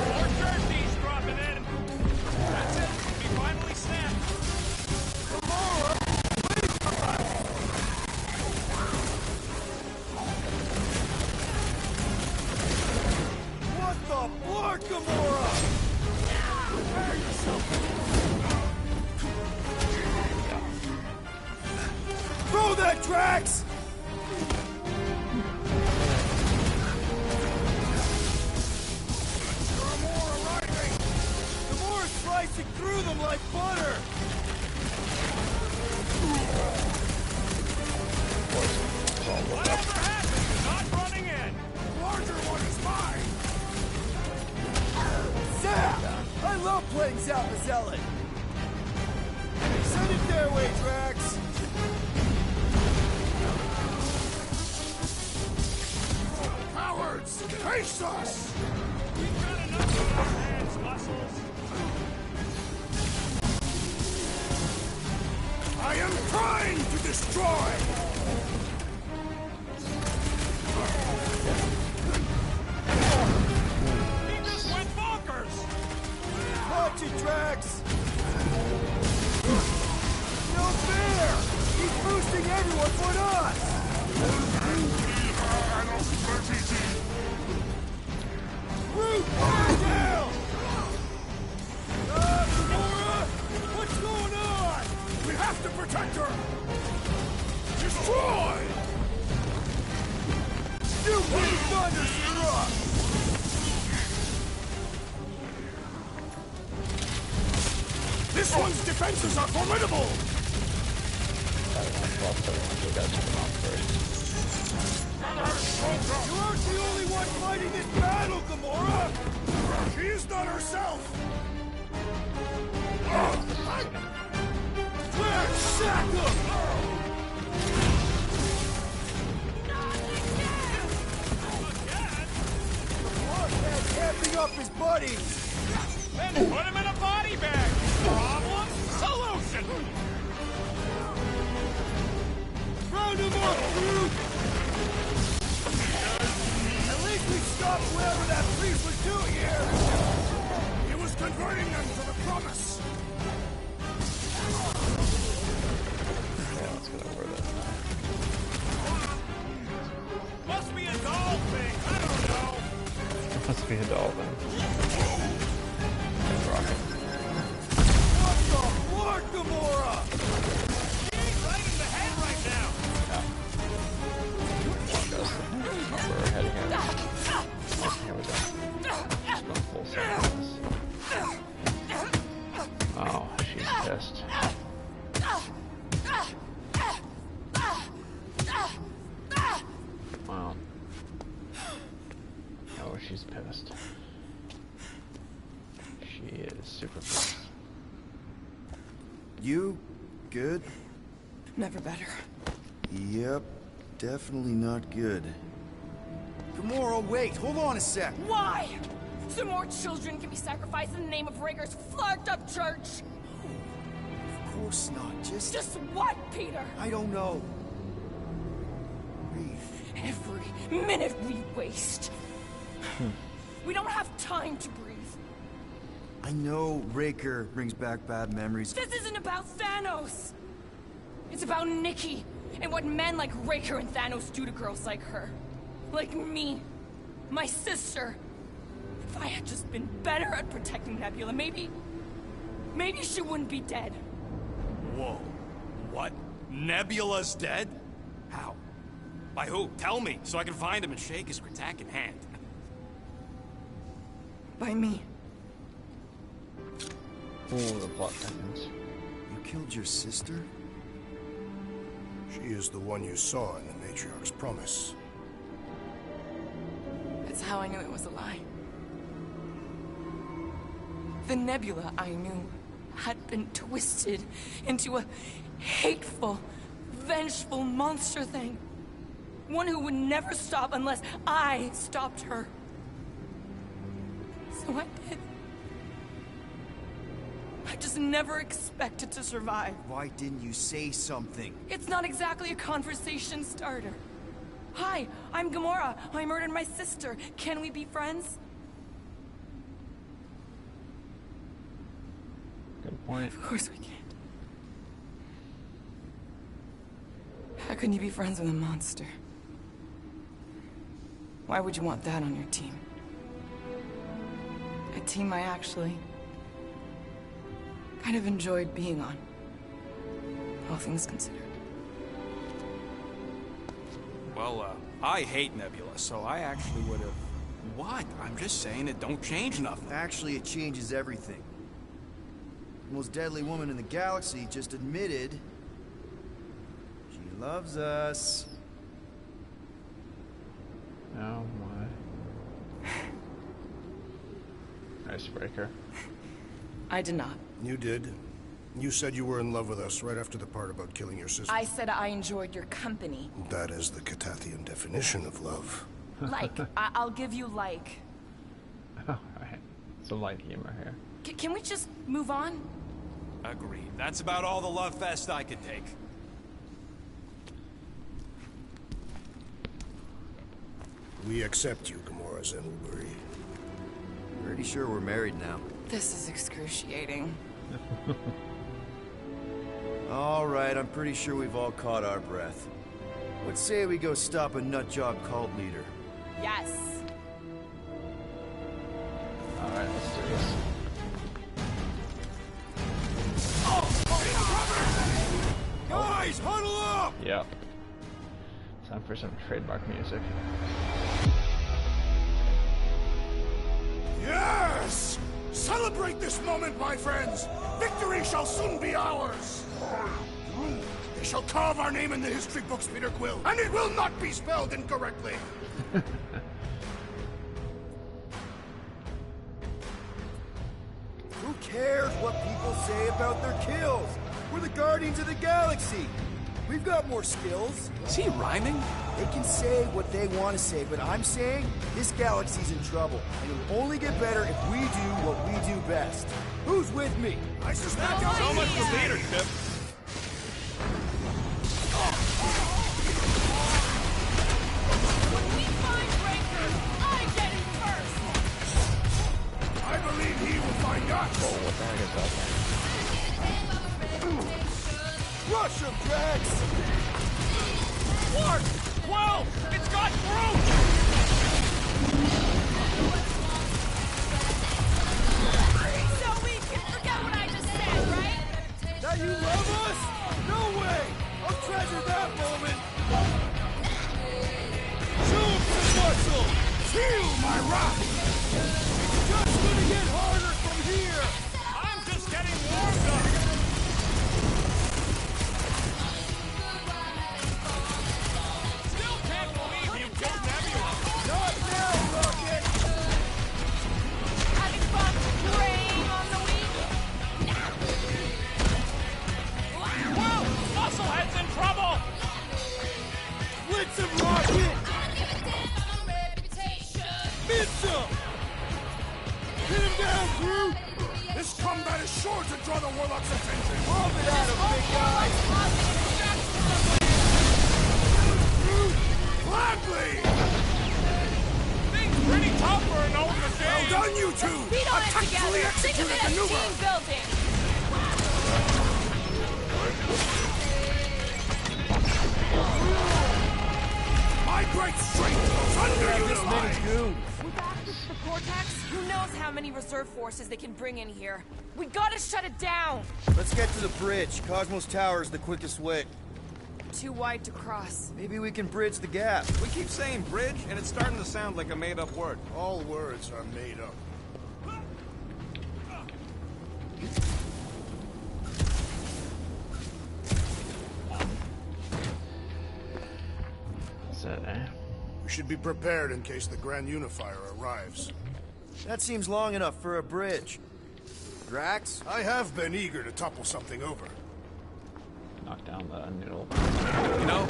More jerseys dropping in! That's it! We finally snapped! What the Blark, Gamora? Prepare yourself! Throw that, Drax! There are more arriving! The more is slicing through them like butter! Whatever happened, not running in! The larger one is mine! Zap! I love playing Zap the Zealot! Send it their way, Drax! Cowards! Face us! We've got enough on our hands, muscles! I am trying to destroy! He just went Watch it, Drax! No fair! He's boosting everyone but us! Root, fire down! Gamora! What's going on? We have to protect her! Destroy! Stupid thunderstruck! This one's defenses are formidable! You aren't the only one fighting this battle, Gamora! She is not herself! Let's sack him! Bloodhead camping up his buddies! Then put him in a body bag! Problem? Solution! Round him up, dude! At least we stopped whatever that priest was doing here! He was converting them to the promise! Yeah, let's get over this. Must be a doll thing, I don't know! Must be a doll then. What the fuck, Gamora? He's right in the head right now! We're heading in. Here we go. Just going full circle. Oh, she's pissed. Wow. Oh, she's pissed. She is super pissed. You good? Never better. Yep, definitely not good. Gamora, wait, hold on a sec. Why? So more children can be sacrificed in the name of Raker's flagged up church? Of course not, just what, Peter? I don't know. Breathe. Every minute we waste. We don't have time to breathe. I know Raker brings back bad memories. This isn't about Thanos. It's about Nikki and what men like Raker and Thanos do to girls like her. Like me. My sister. If I had just been better at protecting Nebula, maybe she wouldn't be dead. Whoa. What? Nebula's dead? How? By who? Tell me, so I can find him and shake his Kratak in hand. By me. Ooh, the plot thickens. You killed your sister? She is the one you saw in the Matriarch's promise. That's how I knew it was a lie. The Nebula I knew had been twisted into a hateful, vengeful monster thing. One who would never stop unless I stopped her. So I did. I just never expected to survive. Why didn't you say something? It's not exactly a conversation starter. Hi, I'm Gamora. I murdered my sister. Can we be friends? Good point. Of course we can't. How can you be friends with a monster? Why would you want that on your team? A team I actually kind of enjoyed being on. All things considered. Well, I hate Nebula, so I actually would have... What? I'm just saying it don't change nothing. Actually, it changes everything. The most deadly woman in the galaxy just admitted she loves us. Oh my. Icebreaker. I did not. You did. You said you were in love with us right after the part about killing your sister. I said I enjoyed your company. That is the Catathian definition of love. Like, I'll give you like. Alright. Some light humor here. Can we just move on? Agreed. That's about all the love fest I could take. We accept you, Gamora Zenobori. Pretty sure we're married now. This is excruciating. All right, I'm pretty sure we've all caught our breath. Let's say we go stop a nutjob cult leader. Yes. Alright, let's do this. Guys, huddle up! Yep. Time for some trademark music. Yes! Celebrate this moment, my friends! Victory shall soon be ours! They shall carve our name in the history books, Peter Quill, and it will not be spelled incorrectly! Who cares what people say about their kills? We're the Guardians of the Galaxy! We've got more skills. Is he rhyming? They can say what they want to say, but I'm saying this galaxy's in trouble, and it'll only get better if we do what we do best. Who's with me? I suspect So much for leadership. When we find Raker, I get it first! I believe he will find us! Oh, what the heck is that? Rush him, Drax! Clark! Quill! It's got through! So we can forget what I just said, right? Now you love us? No way! I'll treasure that moment! Show him some muscle! Feel my wrath! It's just gonna get harder from here! I'm just getting warmed up! Still can't believe you killed Nebula! Not now, Rocket! Having fun preying on the weak? Whoa! Musclehead's in trouble! Blitz him, Rocket! Mince him! Hit him down, Groot! This combat is sure to draw the Warlock's attention! Lob it at him, big guy! Gladly! Things pretty tough for an old machine! Well done, you two! Beat on A it tactfully together! Think of executed it as maneuver! team building! My great strength goes underutilized! With access to the Cortex, who knows how many reserve forces they can bring in here. We gotta shut it down! Let's get to the bridge. Cosmos Tower is the quickest way. Too wide to cross. Maybe we can bridge the gap. We keep saying bridge, and it's starting to sound like a made-up word. All words are made up. That's it, eh? We should be prepared in case the Grand Unifier arrives. That seems long enough for a bridge. Drax? I have been eager to topple something over. Knock down the noodle. You know,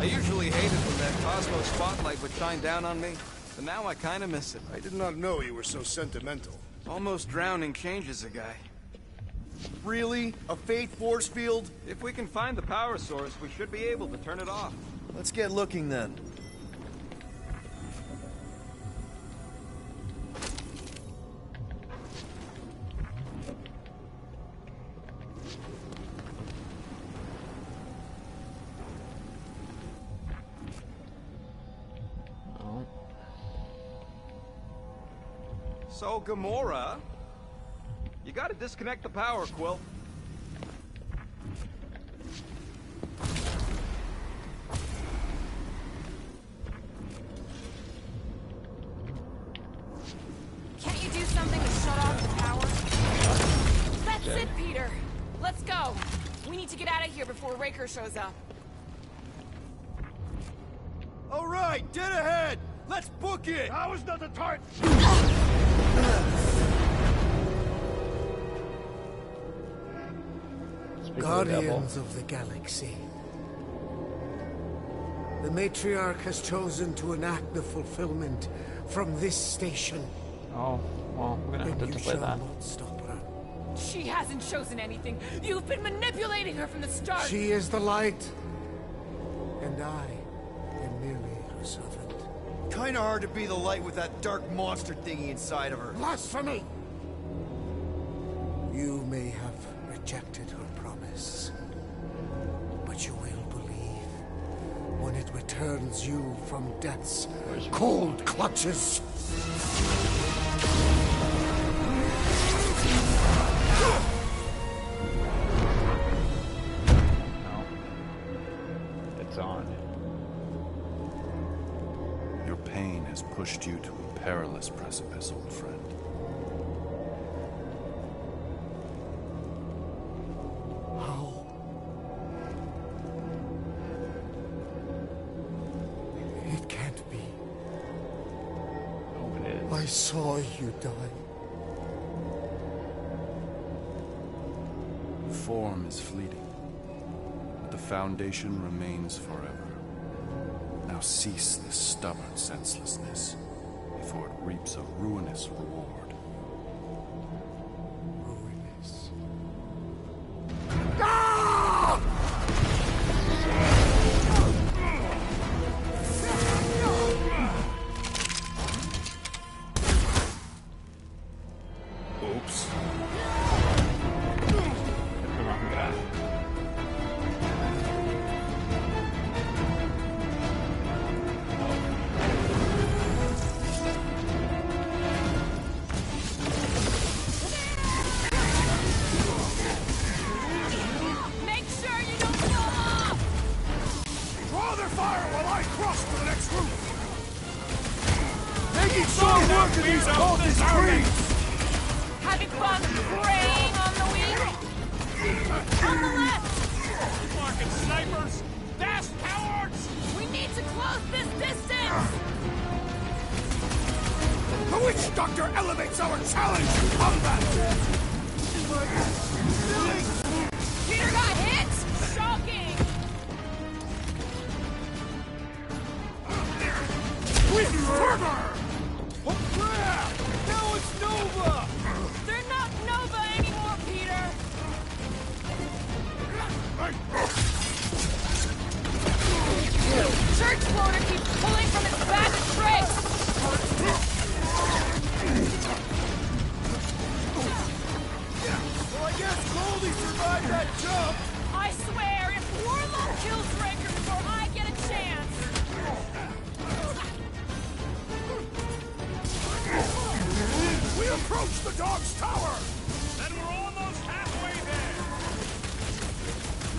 I usually hated when that Cosmos spotlight would shine down on me, but now I kind of miss it. I did not know you were so sentimental. Almost drowning changes a guy. Really? A faith force field? If we can find the power source, we should be able to turn it off. Let's get looking then. Oh. So, Gamora, you gotta disconnect the power, Quill. Can't you do something to shut off the power? That's it, Peter. Let's go. We need to get out of here before Raker shows up. All right, dead ahead! Let's book it! Now is not the time! Guardians of the Galaxy. The Matriarch has chosen to enact the fulfillment from this station. Oh, well, we're gonna have to And you delay shall that. not stop her. She hasn't chosen anything. You've been manipulating her from the start. She is the light, and I am merely her servant. Kinda hard to be the light with that dark monster thingy inside of her. Blasphemy! You may have rejected her promise, but you will believe when it returns you from death's cold clutches. It's on. Your pain has pushed you to a perilous precipice, old friend. How? It can't be. Oh, it is. I saw you die. Form is fleeting, but the foundation remains forever. Now cease this stubborn senselessness before it reaps a ruinous reward. Ruinous. Oops. The wrong guy. Make sure you don't fall off! Draw their fire while I cross to the next room! Making short work of these cultist creeps! Having fun preying on the weak? On the left! Fucking snipers! Dash cowards! We need to close this distance! The witch doctor elevates our challenge to combat! Peter got hit! Shocking! With fervor! Oh crap! Now it's Nova! They're not Nova anymore, Peter! Church floater keeps pulling from its bag of tricks! Well, I guess Goldie survived that jump! I swear, if Warlock kills Raker before I get a chance... We approach the dog's tower! Then we're almost halfway there!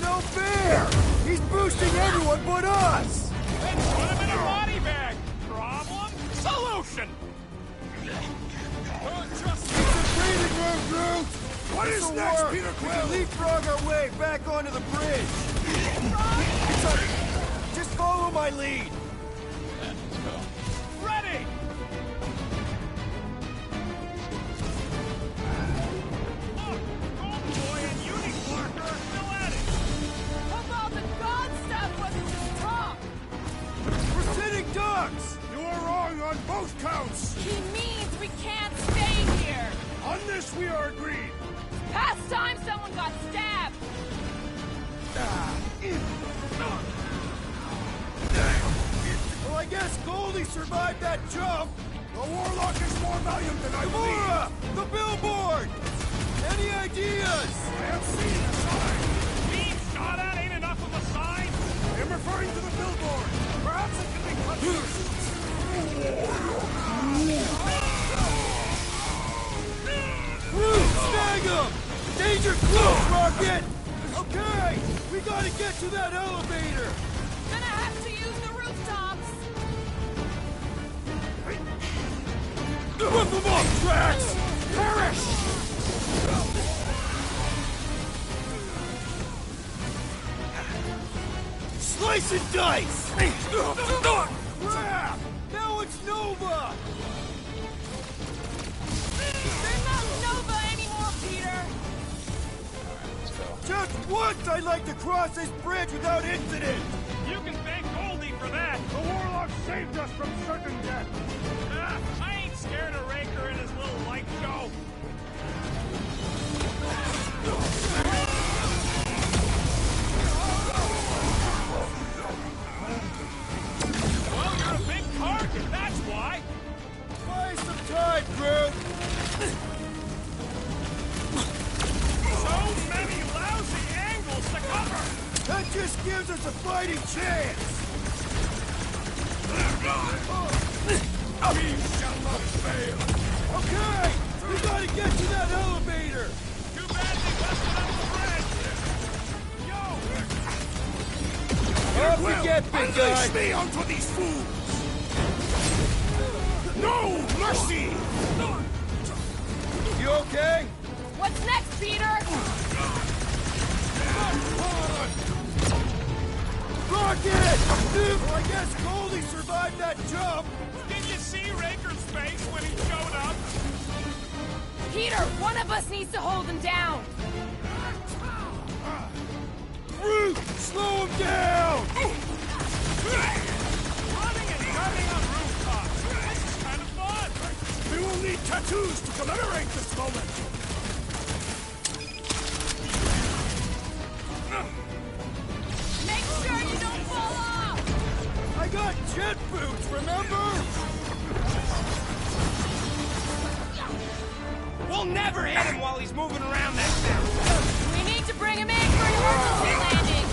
No fair! He's boosting everyone but us! Then put him in a body bag! Problem? Solution! Just It's a breathing room, Groot! What is next, Peter We'll Quill? leapfrog our way back onto the bridge! It's a... Just follow my lead! Let's go. ready! Look! Golden Boy and Unicorker are still at it! How about the god stuff wasn't just talk? We're sitting ducks! You are wrong on both counts! He means we can't stay here! On this we are agreed! Past time someone got stabbed! Well, I guess Goldie survived that jump! The Warlock is more valiant than I believe! Laura! The billboard! Any ideas? I have seen the sign! Being shot at ain't enough of a sign! I am referring to the billboard! Perhaps it can be cut Snag him! Danger close, Rocket! Okay, we gotta get to that elevator! Gonna have to use the rooftops! Rip them off, Drax! Perish! Slice and dice! Crap! Now it's Nova! They're not Nova anymore, Peter! Let's go. Just once I'd like to cross this bridge without incident! You can thank Goldie for that! The Warlock saved us from certain death! Ah, I ain't scared of Raker and his little light show! Well, you're a big target, that's why! Buy some time, Groot! just gives us a fighting chance! We shall not fail! Okay! We gotta get to that elevator! Too bad they busted up the bridge! Up you get, big guy! Unleash me onto these fools! No mercy! You okay? What's next, Peter? Rocket! Dude, well, I guess Goldie survived that jump! Did you see Raker's face when he showed up? Peter, one of us needs to hold him down. Groot, slow him down! Running and gunning on rooftops. This is kind of fun. We will need tattoos to commemorate this moment! Make sure you don't fall off. I got jet boots, remember? We'll never hit him while he's moving around that thing. We need to bring him in for an emergency landing.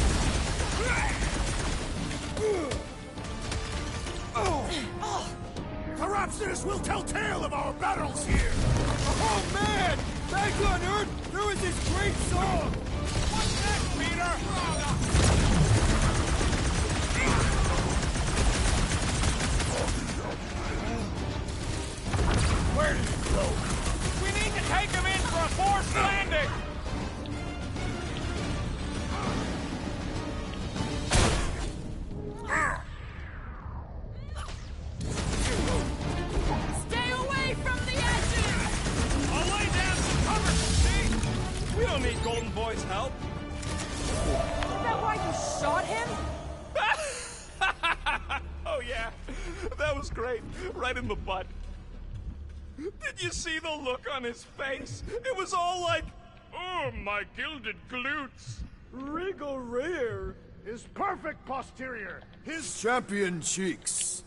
Perhaps this will tell tale of our battles here! Oh man! Back on Earth, there was this great song! What's next, Peter? Where did it go? We need to take him in for a forced landing. Stay away from the edges. I'll lay down some cover, see? We don't need Golden Boy's help. Is that why you shot him? Oh yeah, that was great. Right in the butt. Did you see the look on his face? It was all like, oh, my gilded glutes. Regal rear. His perfect posterior. His Champion cheeks.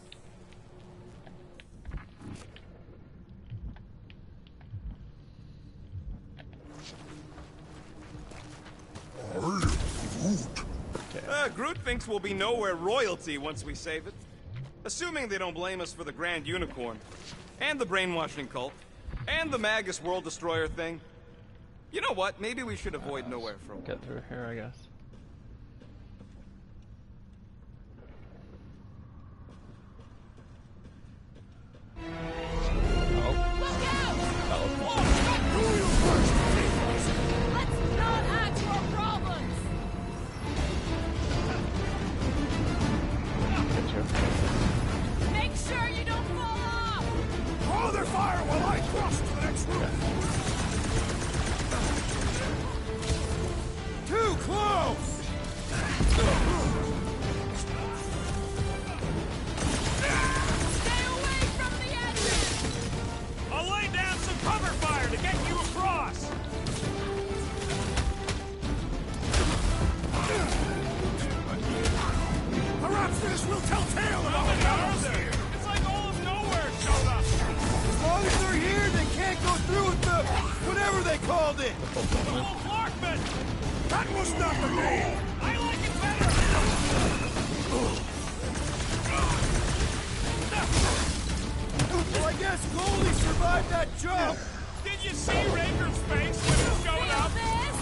Groot thinks we'll be Knowhere royalty once we save it. Assuming they don't blame us for the Grand Unicorn. And the brainwashing cult. And the Magus World Destroyer thing. You know what? Maybe we should avoid Knowhere for a while. Get through here, I guess. Look out! Let's not add to our problems. Make sure you don't fall off. Draw their fire while I cross to the next room! Too close! Stay away from the edges. I'll lay down some cover fire to get you across. Perhaps this will tell tale of our battles here! It's like all of Knowhere showed up. As long as they're here, they can't go through with the... whatever they called it! The whole Clarkman. That was not the name! I like it better. Well, I guess Goldie survived that jump! Did you see Raker's face when he showed Feel up? this?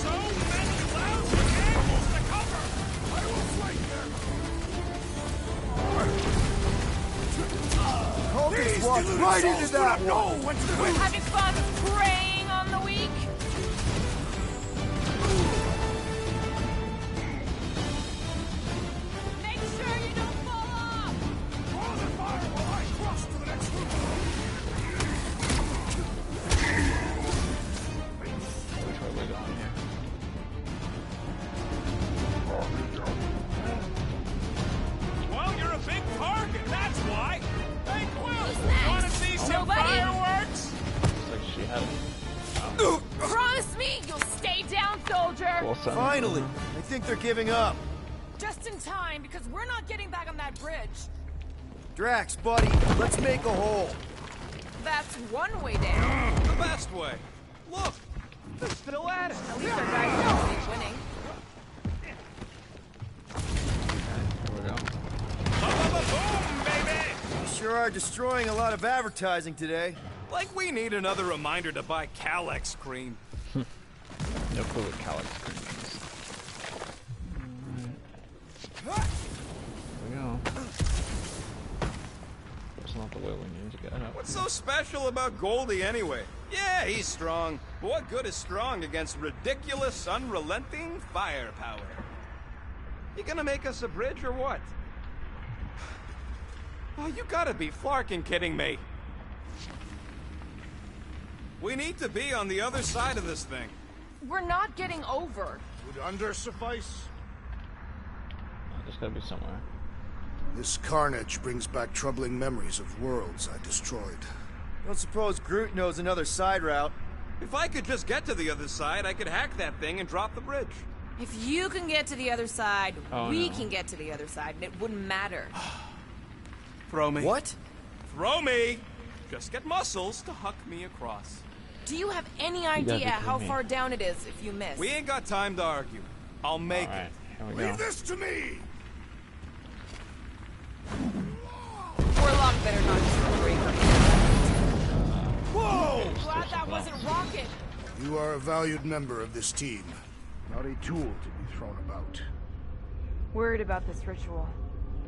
So many lousy angles to cover. I will flank them! Cultists These walked deluded right souls into do that not know one! when to move! Having fun preying on the weak? Make sure you don't fall off. Draw their fire while I cross to the next room! Which way we're going here? Well, you're a big target, that's why. Hey, Quill, next? want to see some Nobody? fireworks? Looks like she had Promise me you'll stay down, soldier. full sun. Finally! I think they're giving up. Just in time, because we're not getting back on that bridge. Drax, buddy, let's make a hole. That's one way down. the best way. Look, they're still at it. At least our guys know he's winning. Here we go. Boom, baby! You sure are destroying a lot of advertising today. Like we need another reminder to buy Calyx cream. No clue what Calyx cream is. Alright. Here we go. That's not the way we need to get up. What's so special about Goldie anyway? Yeah, he's strong. But what good is strong against ridiculous, unrelenting firepower? You gonna make us a bridge or what? Oh, you gotta be flarking kidding me. We need to be on the other side of this thing. We're not getting over. Would under suffice? There's gotta be somewhere. This carnage brings back troubling memories of worlds I destroyed. Don't suppose Groot knows another side route. If I could just get to the other side, I could hack that thing and drop the bridge. If you can get to the other side, Oh, we no. can get to the other side, and it wouldn't matter. Throw me. What? Throw me! Just get muscles to huck me across. Do you have any gotta be idea how kidding me. far down it is if you miss? We ain't got time to argue. I'll make Alright, it. here we go. Leave this to me! Warlock better not destroy her. Whoa! Glad that wasn't Rocket. You are a valued member of this team, not a tool to be thrown about. Worried about this ritual.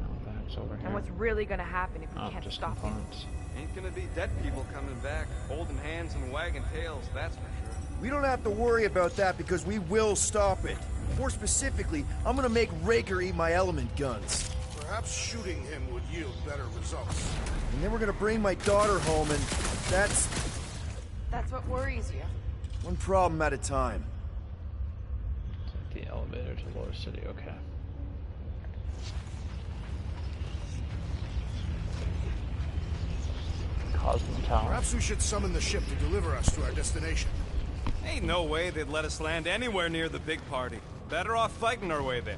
No, that's over here. And what's really gonna happen if we Oh, can't just stop it. components. Ain't gonna be dead people coming back, holding hands and wagging tails, that's for sure. We don't have to worry about that because we will stop it. More specifically, I'm gonna make Raker eat my element guns. Perhaps shooting him would yield better results. And then we're gonna bring my daughter home and that's That's what worries you. one problem at a time. Take the elevator to Lower City, okay. Cosmo Tower. Perhaps we should summon the ship to deliver us to our destination. Ain't no way they'd let us land anywhere near the big party. Better off fighting our way there.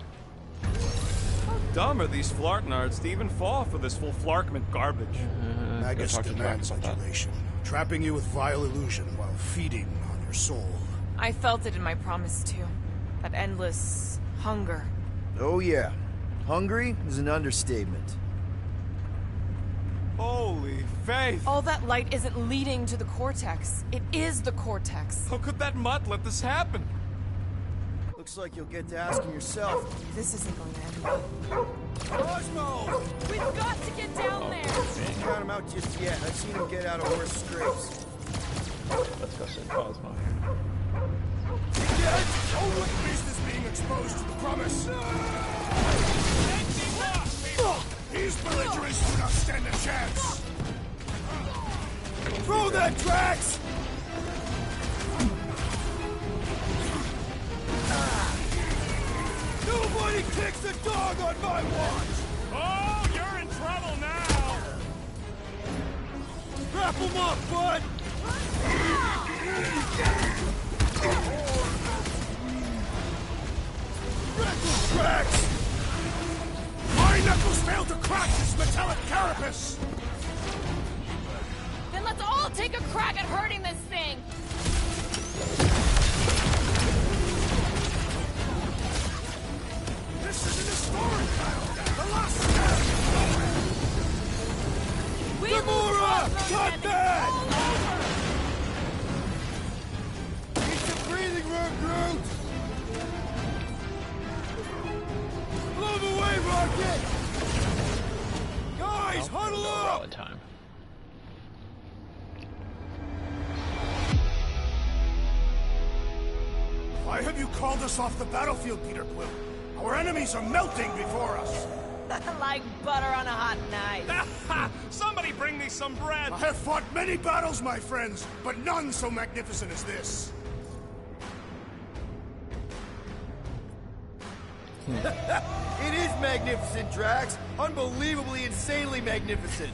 How dumb are these flartnards to even fall for this full flarkment garbage? Magus talk to demands Drax about that. adulation, trapping you with vile illusion while feeding on your soul. I felt it in my promise too. That endless hunger. Oh yeah. Hungry is an understatement. Holy faith! All that light isn't leading to the cortex. It is the cortex. How could that mutt let this happen? Looks like you'll get to asking yourself. This isn't going to end well. Cosmo! We've got to get down there! Don't count him out just yet. I've seen him get out of worse scrapes. Let's go see Cosmo here. Oh, what beast is being exposed to the promise? These belligerents do not stand a chance! Throw that, Drax! Nobody kicks a dog on my watch! Oh, you're in trouble now! Wrap him up, bud! Knuckles, Drax! My knuckles failed to crack this metallic carapace! Then let's all take a crack at hurting this thing! This is an historic battle! The last stand! We Gamora! lose Cut that! all over! Need some breathing room, Groot! Blow him away, Rocket! Guys, huddle up! Valid time. Why have you called us off the battlefield, Peter Quill? Our enemies are melting before us! Like butter on a hot knife. Somebody bring me some bread! I have fought many battles, my friends, but none so magnificent as this. It is magnificent, Drax. Unbelievably, insanely magnificent.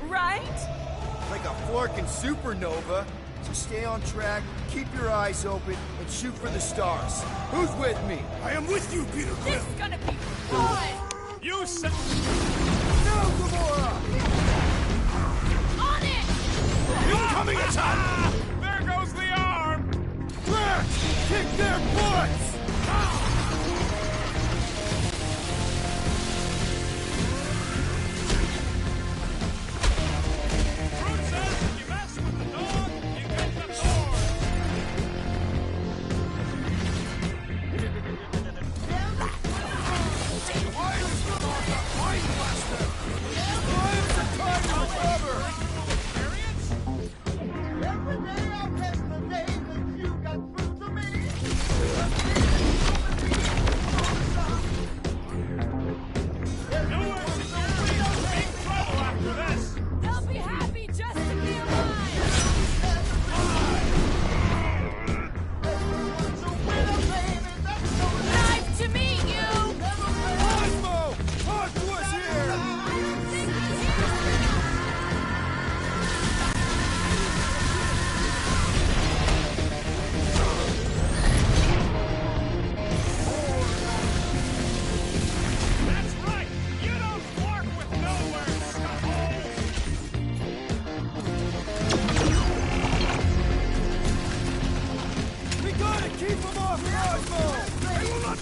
Right? Like a Flarkin supernova. So stay on track, keep your eyes open, and shoot for the stars. Who's with me? I am with you, Peter Quill! This is gonna be fun! You said... No, Gamora! On it! Incoming attack!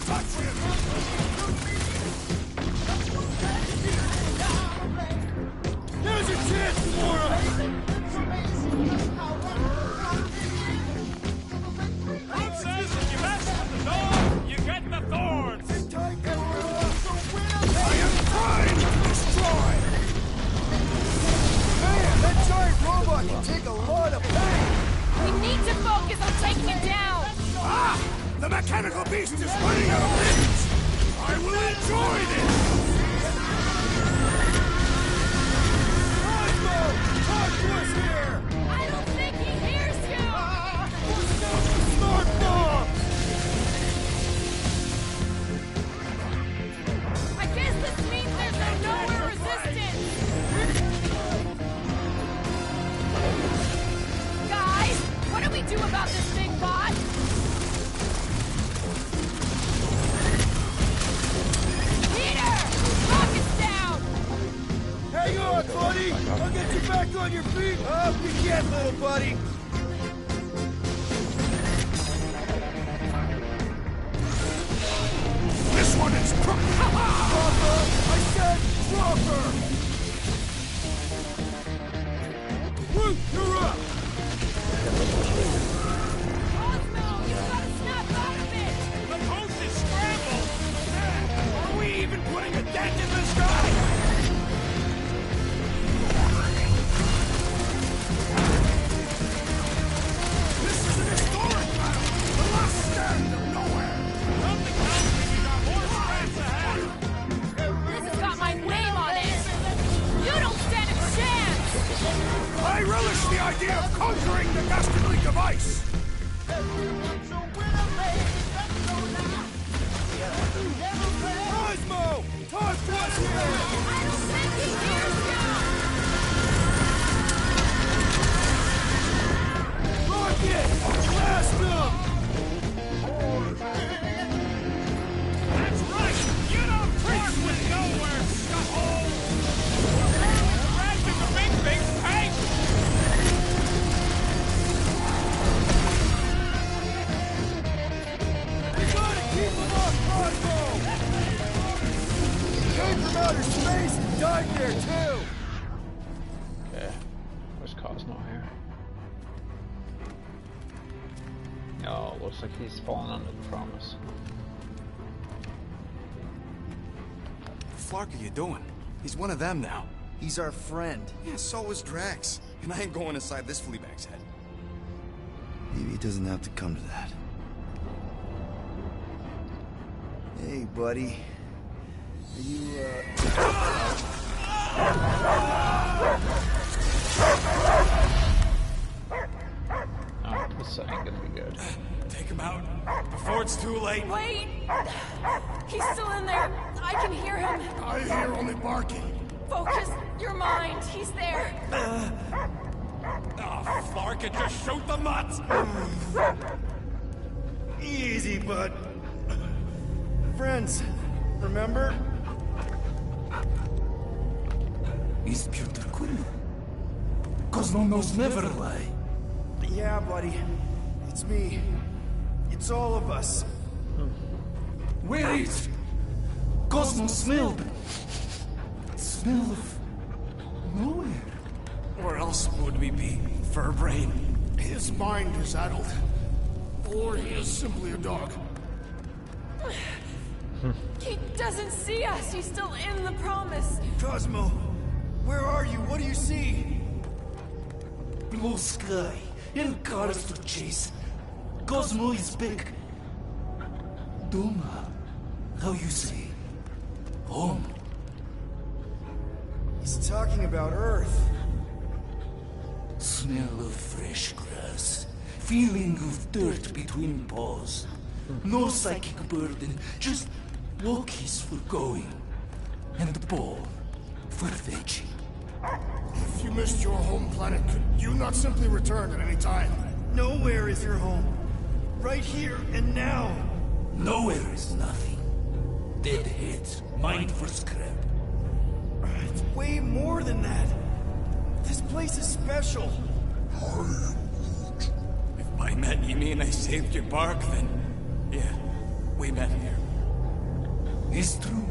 touch him! There's a chance for us! What says if you mess with the dog, you get the thorns? I am trying to destroy! Man, that giant robot can take a lot of pain! We need to focus on taking him down! Ah! The mechanical beast is running out of limbs! I will enjoy this! Cosmo! Talk to us here! I don't think he hears you! Smart bomb! I guess this means there's no Knowhere resistance! Guys, what do we do about this big bot? Peter! Rocket's down! Hang on, buddy! I'll get you back on your feet! Up you get, little buddy! This one is Dropper! I said Dropper! Root, you're up! Cosmo, you gotta snap out of it! The post is scrambled! Are we even putting a dent in this guy? This is an historic battle! The last stand of Knowhere! Something tells me we got more scraps ahead! This has got my name on it! You don't stand a chance! I relish the idea of conquering the dastardly device! Cosmo! Talk to us here! I don't think he hears you! Rocket! Blast him! That's right! You don't cross with Knowhere, scuffle! Crashing the big thing's tank! We gotta keep him off Cosmo! He came from outer space and died there too! Okay. Where's Cosmo here? Oh, looks like he's fallen under the promise. Flark are you doing? He's one of them now. He's our friend. Yeah, so is Drax. And I ain't going inside this fleabag's head. Maybe it doesn't have to come to that. Hey, buddy. Are you, Oh, this ain't gonna be good. Take him out before it's too late. Wait! He's still in there. I can hear him. I hear only barking. Focus your mind. He's there. Oh, Flark, it just shoot the nuts! Easy, bud. Friends, remember? Is Peter Quill? Cosmo knows never lie. Yeah, buddy. It's me. It's all of us. Where is Cosmo smell? Smell of nowhere. Where else would we be, Furbrain? His mind is addled. Or he is simply a dog. He doesn't see us. He's still in the promise. Cosmo, where are you? What do you see? Blue sky and cars to chase. Cosmo is back. Doma, how you say? Home. He's talking about Earth. Smell of fresh grass. Feeling of dirt between paws. No psychic burden, just walkies for going. And the ball for fetching. If you missed your home planet, could you not simply return at any time? Nowhere is your home. Right here and now. Nowhere is nothing. Dead heads, mind for scrap. It's way more than that. This place is special. If by met you mean I saved your bark, then yeah, we met here. It's true.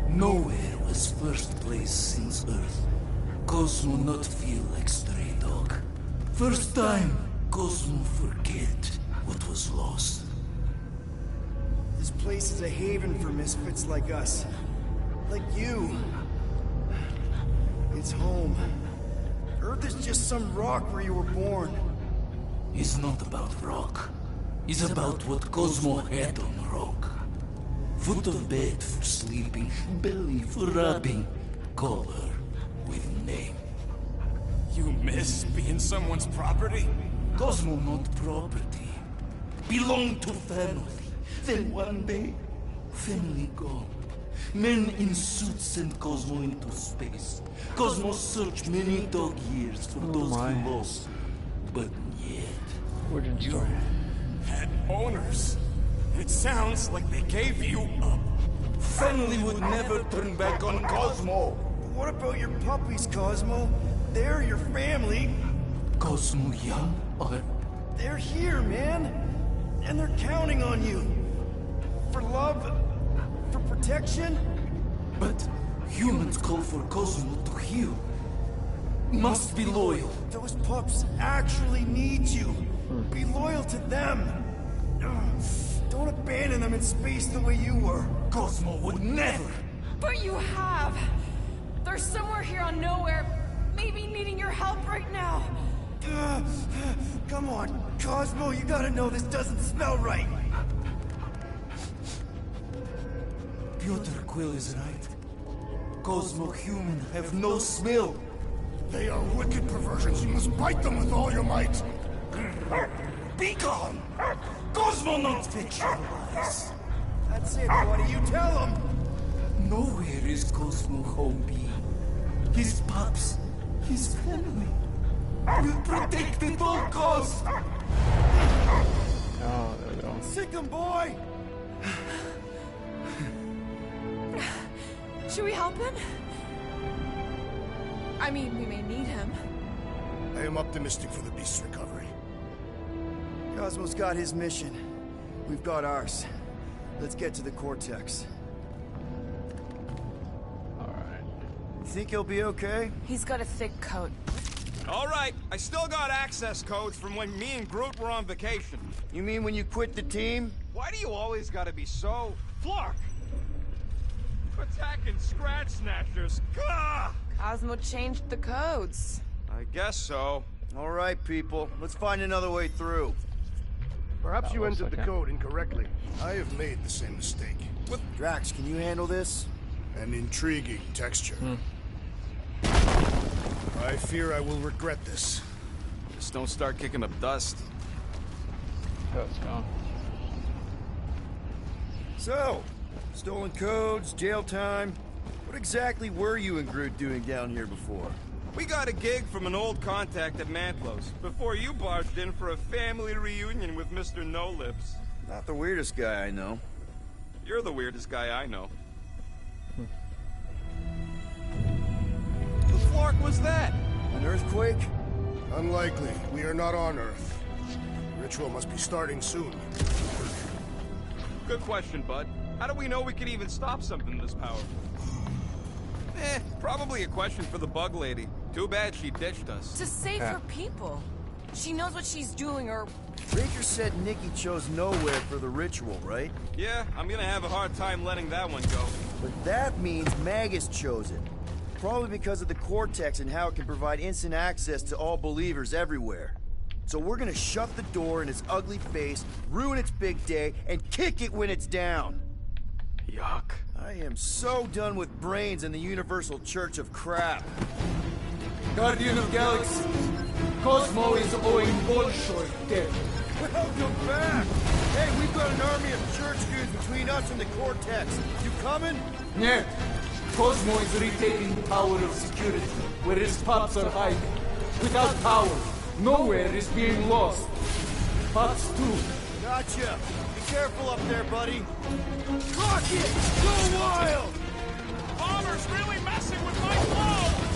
Nowhere was first place since Earth. Cosmo not feel like stray dog. First time, Cosmo forget what was lost. This place is a haven for misfits like us. Like you. It's home. Earth is just some rock where you were born. It's not about rock. It's about what Cosmo had on rock. Foot of bed for sleeping, belly for rubbing, color with name. You miss being someone's property? Cosmo not property. Belong to family. Then one day, family gone. Men in suits send Cosmo into space. Cosmo searched many dog years for those he lost. But yet... Origin story. Had owners. It sounds like they gave you up. Family would never turn back on Cosmo. What about your puppies, Cosmo? They're your family. Cosmo young or... They're here, man. And they're counting on you. For love, for protection. But humans call for Cosmo to heal. Must be loyal. Those pups actually need you. Be loyal to them. Don't abandon them in space the way you were. Cosmo would never. But you have. They're somewhere here on Knowhere, maybe needing your help right now. Come on, Cosmo, you gotta know this doesn't smell right. Piotr Quill is right. Cosmo human have no smell. They are wicked perversions. You must bite them with all your might. Be gone! Cosmo not fictionalize. That's it, buddy. You tell him. Nowhere is Cosmo home being. His pups, his family. Will protect at all costs. Oh, there we go. Sick 'em, boy. Should we help him? I mean, we may need him. I am optimistic for the beast's recovery. Cosmo's got his mission. We've got ours. Let's get to the Cortex. Alright. You think he'll be okay? He's got a thick coat. All right, I still got access codes from when me and Groot were on vacation. You mean when you quit the team? Why do you always gotta be so... Flark! Attacking Scratch Snatchers. Gah! Cosmo changed the codes. I guess so. All right, people. Let's find another way through. Perhaps you looks entered the like it. code incorrectly. I have made the same mistake. Drax, can you handle this? An intriguing texture. I fear I will regret this. Just don't start kicking up dust. Let's go. So, stolen codes, jail time. What exactly were you and Groot doing down here before? We got a gig from an old contact at Mantlo's before you barged in for a family reunion with Mr. No-Lips. Not the weirdest guy I know. You're the weirdest guy I know. The Flark was that? An earthquake? Unlikely. We are not on Earth. The ritual must be starting soon. Good question, bud. How do we know we can even stop something this powerful? Probably a question for the bug lady. Too bad she ditched us. To save her people. She knows what she's doing, or... Raker said Nikki chose Knowhere for the ritual, right? Yeah, I'm gonna have a hard time letting that one go. But that means Magus chose it. Probably because of the Cortex and how it can provide instant access to all believers everywhere. So we're gonna shut the door in its ugly face, ruin its big day, and kick it when it's down. Yuck. I am so done with brains and the Universal Church of crap. Guardian of Galaxies, Cosmo is owing Bolshoi debt. Welcome back! Hey, we've got an army of church dudes between us and the Cortex. You coming? Yeah, Cosmo is retaking power of security, where his pups are hiding. Without power, Knowhere is being lost. Pups too. Gotcha. Be careful up there, buddy. Rock it! Go wild! Bomber's really messing with my flow!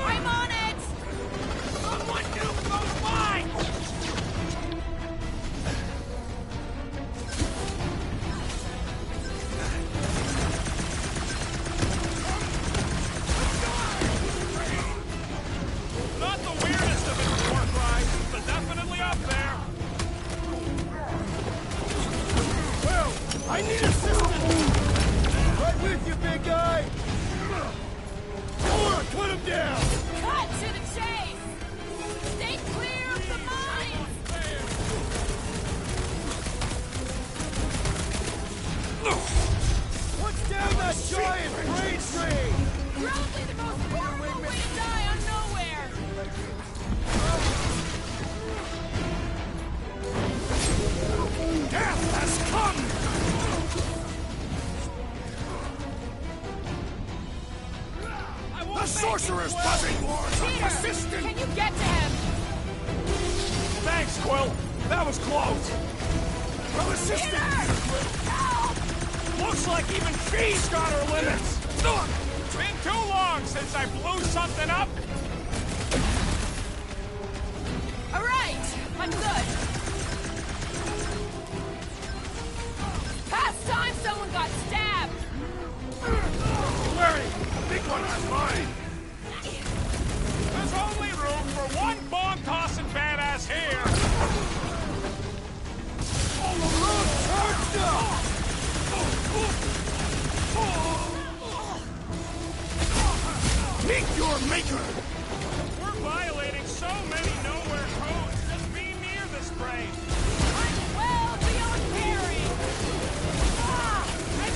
I'm on it! Someone nuke those mines! I need assistance! Right with you, big guy! Or cut him down! Cut to the chase! Stay clear of the mines! What's down that giant brain train? Probably the most horrible way to die on Knowhere! Death has come! The sorcerer's buzzing wars are persistent! Can you get to him? Thanks, Quill. That was close. Well assisted, Peter Quill! Looks like even she's got her limits. Been too long since I blew something up. All right, I'm good. Past time someone got stabbed. Larry, the big one on mine! There's only room for one bomb-tossing badass here. All the road charged up! Meet your maker! We're violating so many Knowhere codes. Just be near this brain. I'm well beyond parry.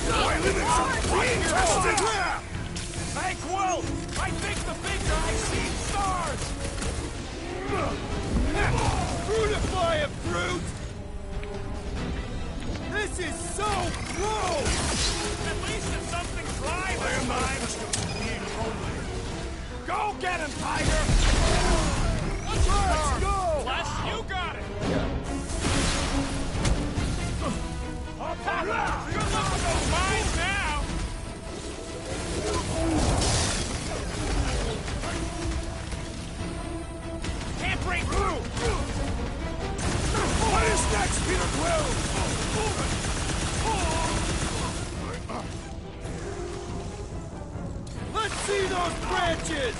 My limits are being tested! Hey, Quill! I think the big guy sees stars. Fruitify him, Fruit! This is so gross! At least it's something dry this time. Go get him, Tiger! Let's go! Les, you got it! Good luck with those mines now! Can't break through! What is next, Peter Quill? Let's see those branches!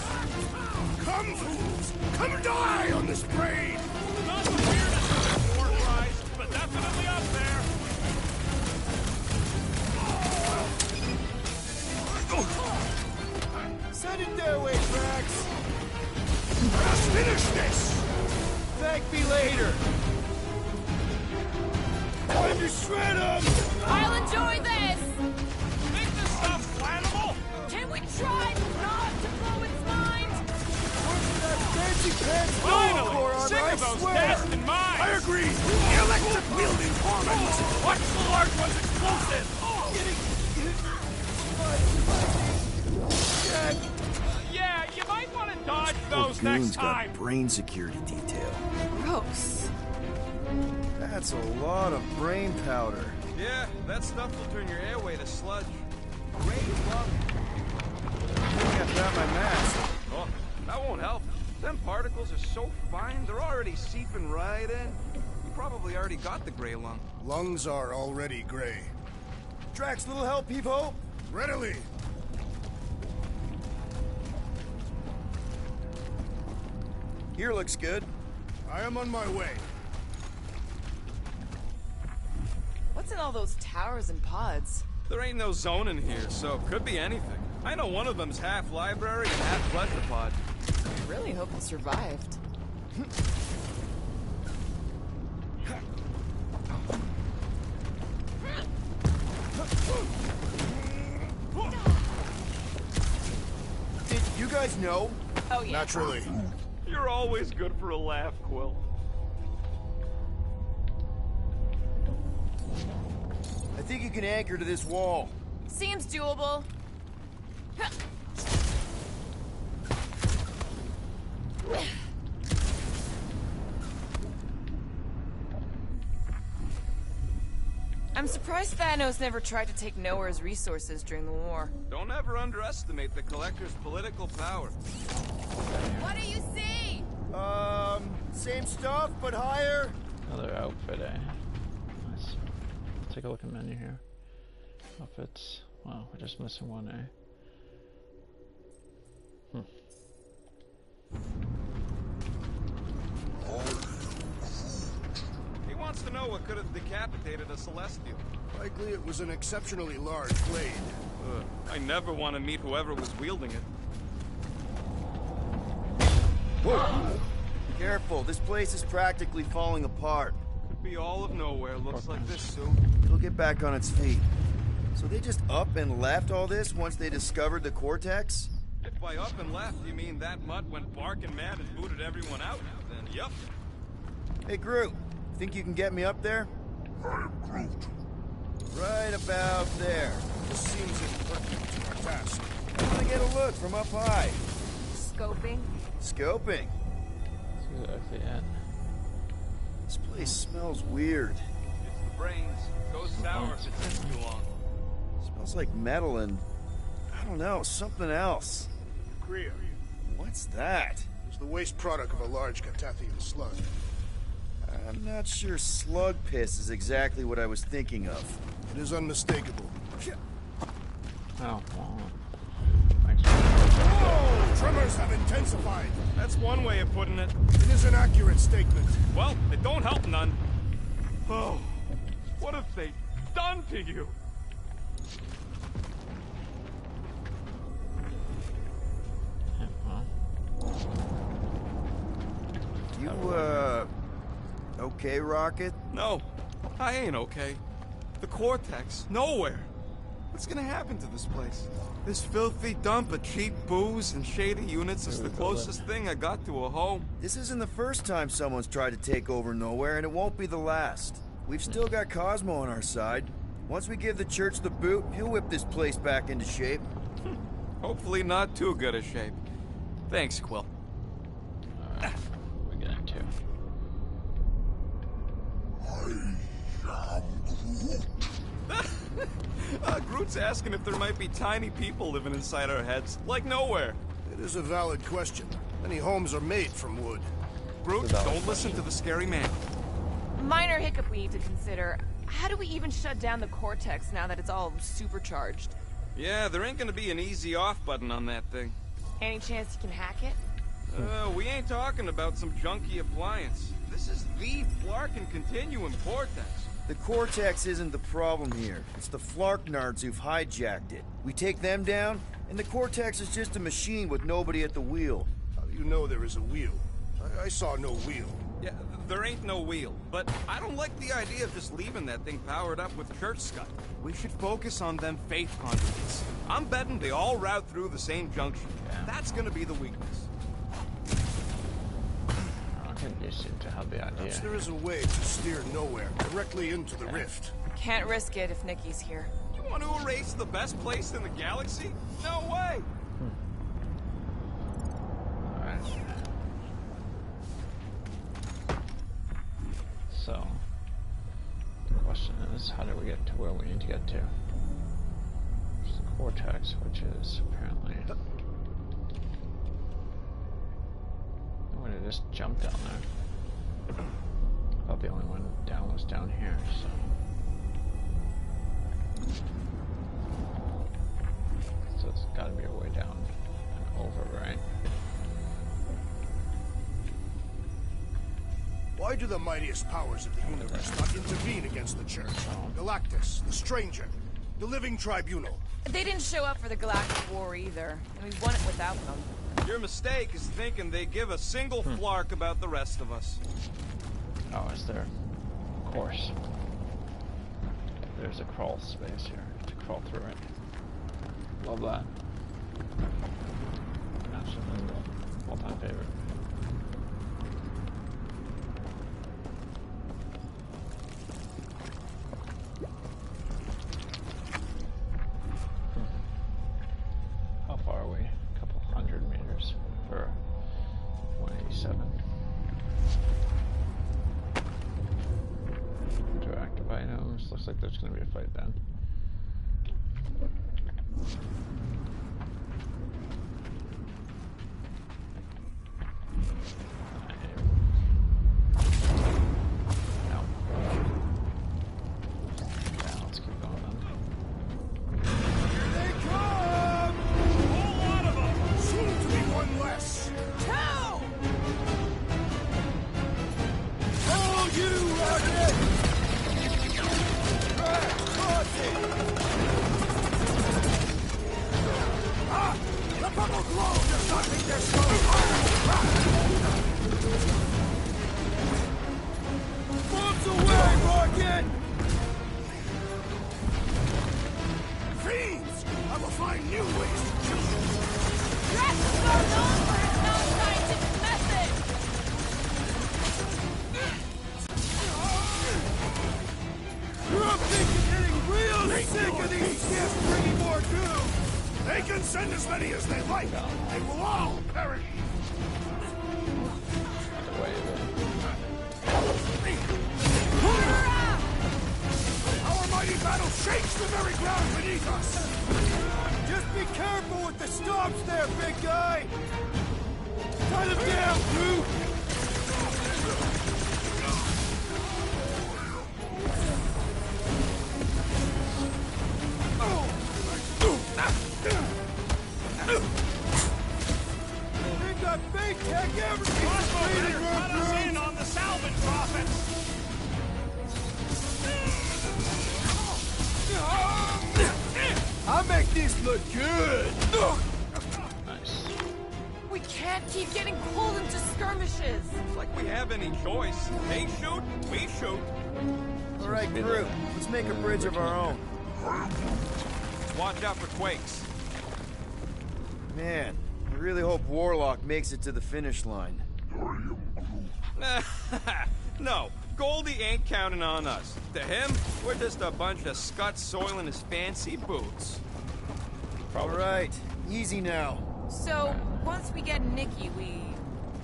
Come, fools! Come die on this brain! Not the weirdest of the war cries, but definitely up there. Send it their way, Drax! Let us finish this! Thank me later! Time to shred them! I'll enjoy this. Think this stuff's flammable? Can we try not to blow its mind? Fancy pants Finally! for Sick I of those swear! destined mines! I agree! Electric-wielding hormones! Watch the large one's explosive! Yeah, you might want to dodge those next Goon's time. got brain security detail. Gross. That's a lot of brain powder. Yeah, that stuff will turn your airway to sludge. Great love. I think I found my mask. Oh, that won't help. Them particles are so fine, they're already seeping right in. You probably already got the gray lung. Lungs are already gray. Drax, little help, Peep-Ho? Readily! Here looks good. I am on my way. What's in all those towers and pods? There ain't no zone in here, so it could be anything. I know one of them's half library and half pleasure pod. I really hope it survived. Did you guys know? Oh yeah. Naturally. You're always good for a laugh, Quill. I think you can anchor to this wall. Seems doable. I'm surprised Thanos never tried to take Knowhere's resources during the war. Don't ever underestimate the Collector's political power. What do you see? Same stuff, but higher. Another outfit, eh? Nice. Take a look at the menu here. Outfits. Wow, we're just missing one, eh? He wants to know what could have decapitated a Celestial. Likely it was an exceptionally large blade. I never want to meet whoever was wielding it. Whoa! Careful, this place is practically falling apart. Could be all of Knowhere looks like this soon. It'll get back on its feet. So they just up and left all this once they discovered the Cortex? If by up and left you mean that mutt went barking mad and booted everyone out, then yep. Hey, Groot. Think you can get me up there? I am Groot. Right about there. This seems impertinent to our task. I want to get a look from up high. Scoping? Scoping. At the end. This place smells weird. It's the brains. Goes sour if it sits too long. Smells like metal and, I don't know, something else. Kriya. What's that? It's the waste product of a large Catathian slug. I'm not sure slug piss is exactly what I was thinking of. It is unmistakable. Oh, well. Whoa! Tremors have intensified. That's one way of putting it. It is an accurate statement. Well, it don't help none. Oh, what have they done to you? You, okay, Rocket? No, I ain't okay. The Cortex, Knowhere. What's gonna happen to this place? This filthy dump of cheap booze and shady units is the closest thing I got to a home. This isn't the first time someone's tried to take over Knowhere, and it won't be the last. We've still got Cosmo on our side. Once we give the church the boot, he'll whip this place back into shape. Hopefully not too good a shape. Thanks, Quill. Alright, we get into. Groot's asking if there might be tiny people living inside our heads, like Knowhere. It is a valid question. Many homes are made from wood. Groot, don't listen to the scary man. Minor hiccup we need to consider. How do we even shut down the Cortex now that it's all supercharged? Yeah, there ain't gonna be an easy off button on that thing. Any chance you can hack it? We ain't talking about some junky appliance. This is the Flarkin Continuum Cortex. The Cortex isn't the problem here. It's the Flarknards who've hijacked it. We take them down, and the Cortex is just a machine with nobody at the wheel. How do you know there is a wheel? I saw no wheel. Yeah, there ain't no wheel, but I don't like the idea of just leaving that thing powered up with church scud. We should focus on them faith conduits. I'm betting they all route through the same junction. That's gonna be the weakness. You seem to have the idea. Perhaps there is a way to steer Knowhere directly into the rift. Can't risk it if Nikki's here. You want to erase the best place in the galaxy? No way! Alright. So, the question is, how do we get to where we need to get to? There's the Cortex, which is apparently... I'm gonna just jump down there. I thought the only one down was down here, so... So it's gotta be a way down and over, right? Why do the mightiest powers of the universe not intervene against the Church? Galactus, the Stranger, the Living Tribunal. They didn't show up for the Galactic War either, and we won it without them. Your mistake is thinking they give a single flark about the rest of us. Oh, is there? Of course. There's a crawl space here to crawl through it. Love that. Absolutely all-time favorite. How far are we? A couple hundred meters for 187. Interactive items. Looks like there's going to be a fight then. No. Yeah, let's keep going then. Here they come! A whole lot of them! Soon to be one less! Two! Oh, you Rocket! That's it! Ah! The purple glow does not make their slow bombs away, Rocket! Fiends! I will find new ways to kill you! Drax is well known for his non-scientific method! I'm getting real sick of these skips bringing more doom! They can send as many as they like. They will all perish. Our mighty battle shakes the very ground beneath us. Just be careful with the stomps there, big guy! Tie them down, Groot! They got big tech everything! Let us in on the salvage profits! I make this look good! Nice. We can't keep getting pulled into skirmishes. It's like we have any choice. They shoot, we shoot. All right, Groot, let's make a bridge of our own. Watch out for quakes. Man, I really hope Warlock makes it to the finish line. No, Goldie ain't counting on us. To him, we're just a bunch of scuts soiling his fancy boots. All right, easy now. So, once we get Nikki, we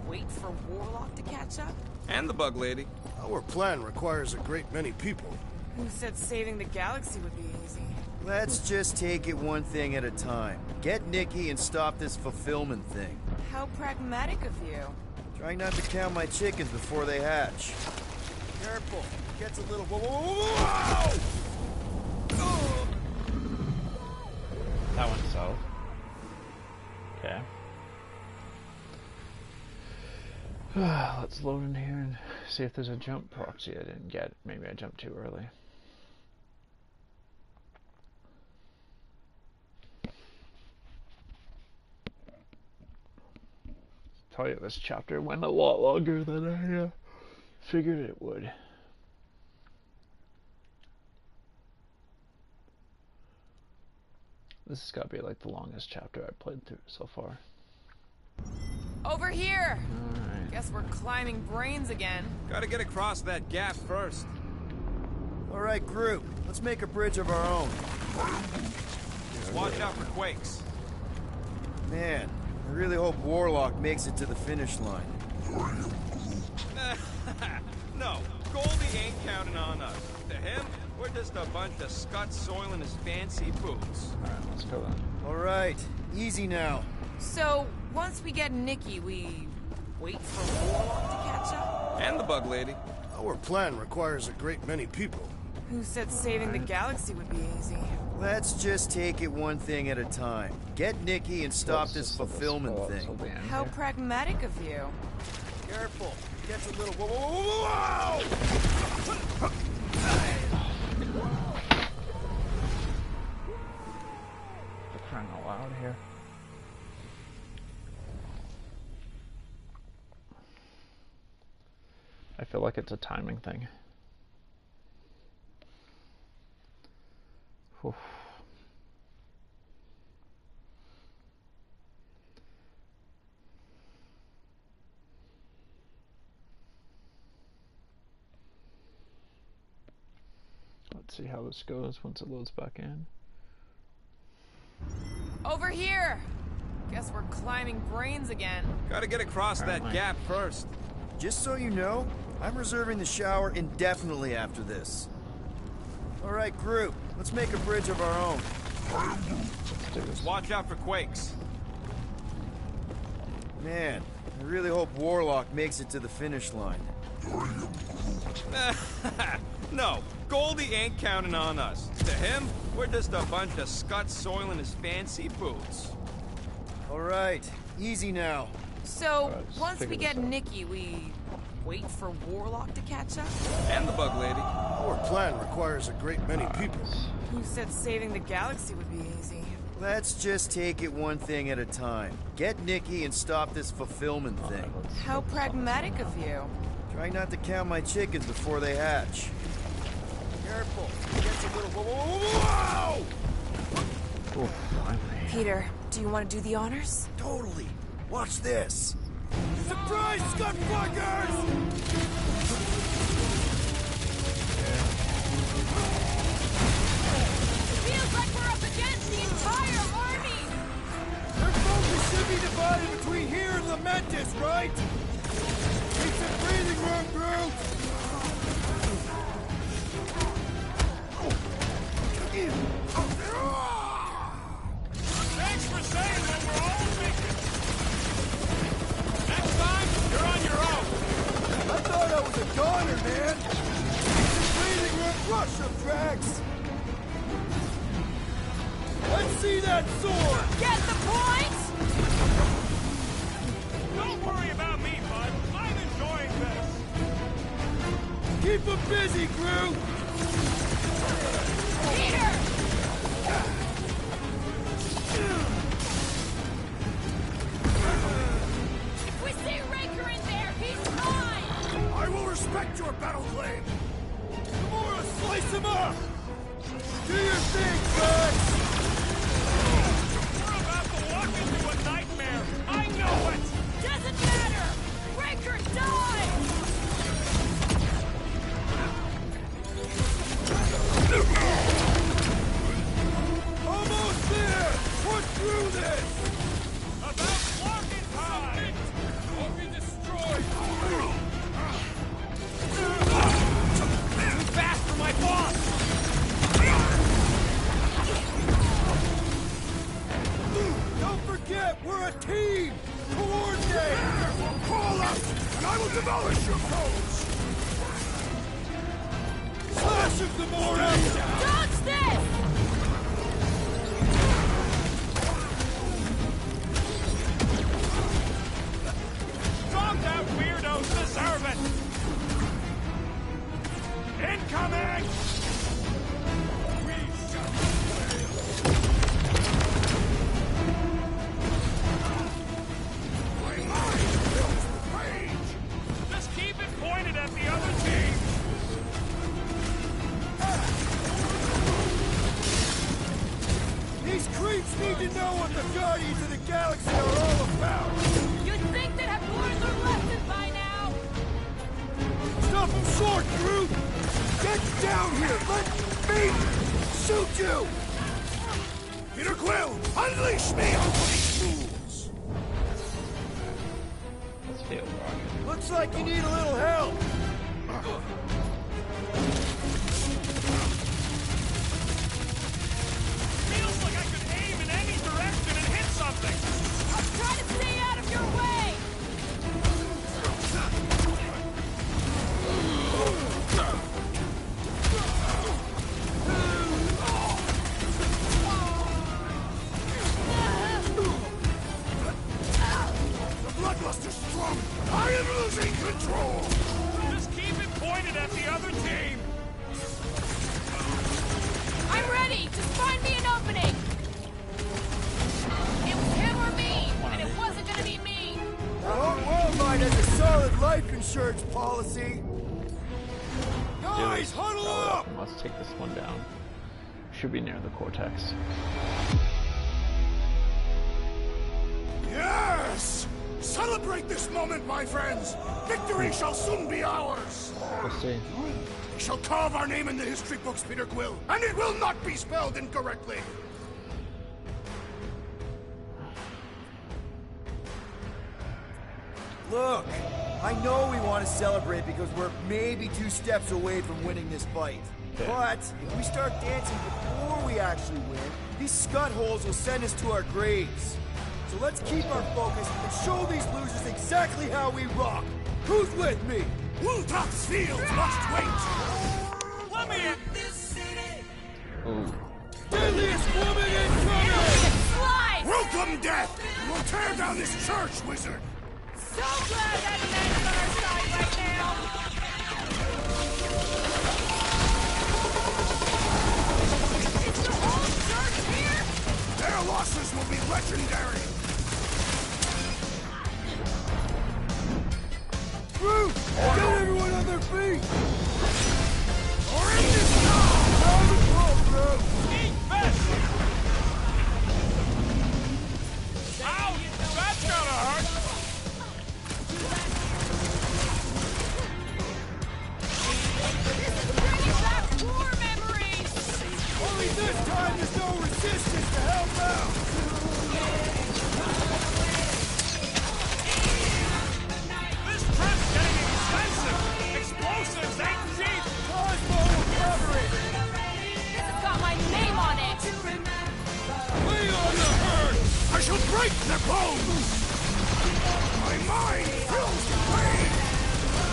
wait for Warlock to catch up? And the bug lady. Our plan requires a great many people. Who said saving the galaxy would be easy? Let's just take it one thing at a time. Get Nikki and stop this fulfillment thing. How pragmatic of you. Trying not to count my chickens before they hatch. Careful, it gets a little... Whoa! That went south. Okay. Let's load in here and see if there's a jump proxy I didn't get. Maybe I jumped too early. Tell you, this chapter went a lot longer than I figured it would. This has got to be like the longest chapter I've played through so far. Over here! Alright. Guess we're climbing brains again. Gotta get across that gap first. All right, Groot, let's make a bridge of our own. Watch out for quakes. Man, I really hope Warlock makes it to the finish line. No, Goldie ain't counting on us. To him, we're just a bunch of scuts soiling his fancy boots. Alright, let's go then. All right, easy now. So, once we get Nikki, we wait for Warlock to catch up? And the bug lady. Our plan requires a great many people. Who said saving the galaxy would be easy? Let's just take it one thing at a time. Get Nikki and stop Let's this just fulfillment pull up thing. till the end How here. pragmatic of you. Careful, it gets a little... Whoa! For crying out loud here. I feel like it's a timing thing. Oof. Let's see how this goes once it loads back in. Over here! Guess we're climbing brains again. Gotta get across that gap first. Just so you know, I'm reserving the shower indefinitely after this. All right, Groot, let's make a bridge of our own. Let's do this. Watch out for quakes. Man, I really hope Warlock makes it to the finish line. No, Goldie ain't counting on us. To him, we're just a bunch of scuts soiling his fancy boots. All right, easy now. So, Alright, just once we figure get this out. Nikki, we wait for Warlock to catch up? And the bug lady. Our plan requires a great many people. You said saving the galaxy would be easy. Let's just take it one thing at a time. Get Nikki and stop this fulfillment thing. How pragmatic of you. Try not to count my chickens before they hatch. Careful. It gets a little... Whoa! Oh, finally. Peter, do you want to do the honors? Totally. Watch this. Surprise, Scudfuckers! Feels like we're up against the entire army! Their focus should be divided between here and Lamentis, right? Need some breathing room, Groot! Thanks for saying that we're all thinking. Next time, you're on your own. I thought I was a goner, man! Need some breathing room, rush them, Drax! Let's see that sword! Get the point? Don't worry about me, bud. I'm enjoying this. Keep them busy, Groot! Peter! If we see Raker in there, he's mine! I will respect your battle claim. Gamora, slice him up! Do your thing, Drax! We're about to walk into a nightmare. I know it. Doesn't matter! Raker died! Almost there! Push through this! About walking time. Won't be destroyed. Too fast for my boss. Don't forget, we're a team! Coordinate! Call us, and I will demolish your foes. Slash him, Gamora! Dodge this! Dropped out weirdos deserve it. Incoming. We shall my mind fills with rage. Just keep it pointed at the other team. These creeps need to know what the Guardians of the Galaxy are all about! You'd think they'd have learned their lesson by now! Stop them short, Groot! Get down here! Let me shoot you! Peter Quill, unleash me on these fools. Let's fail, Rocket. Looks like you need a little help! Feels like I could aim in any direction and hit something. I'll try to stay out of your way! The bloodluster's strong. I am losing control. Just keep it pointed at the other team. I'm ready! Just find me an opening! It was him or me, and it wasn't gonna be me! The whole world mine has a solid life insurance policy! Guys, huddle up! Let's take this one down. Should be near the cortex. Yes! Celebrate this moment, my friends! Victory shall soon be ours! Let's see. We shall carve our name in the history books, Peter Quill, and it will not be spelled incorrectly! Look, I know we want to celebrate because we're maybe 2 steps away from winning this fight. But if we start dancing before we actually win, these scutholes will send us to our graves. So let's keep our focus and show these losers exactly how we rock. Who's with me? Woltop's fields must wait! Let me in. Ooh. Deadliest woman incoming! Slide! Welcome, death! We'll tear down this church, wizard! So glad that man's on our side right now! Is the whole church here? Their losses will be legendary! Groot! Get everyone on their feet! Or in this now! Round the ball, Groot! Eat best! Ow! That's gotta hurt! This is bringing back war memories! Only this time there's no resistance to help out! This trip's getting expensive! Explosives ain't cheap! Cosmo will cover it! This has got my name on it! Lay on the herd! I shall break their bones! My mind fills with pain!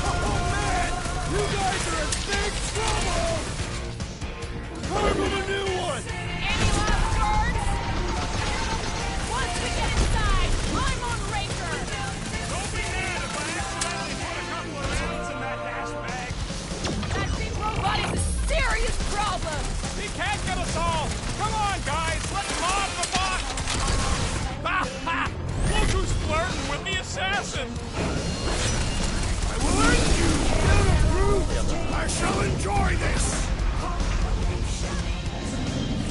Oh man! You guys are in big trouble! Carve them a new one! Any last words? Once we get inside, I'm on Raker! Don't be mad if I accidentally put a couple of rounds in that dash bag! That big robot is a serious problem! He can't get us all! Come on, guys! Let's mob the boss! Ha ha! Look who's flirting with the assassin! I will end you! Little Groot! I shall enjoy this!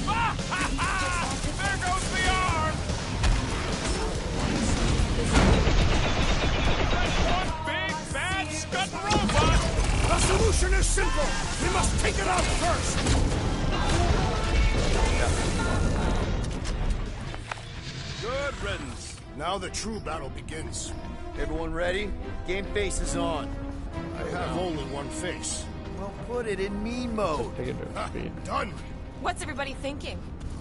Ha ha ha! There goes the arm! That's one big, bad, scudding robot! The solution is simple! We must take it out first! Good riddance. Now the true battle begins. Everyone ready? Game face is on. I have only one face. Well, put it in me mode. Done! What's everybody thinking?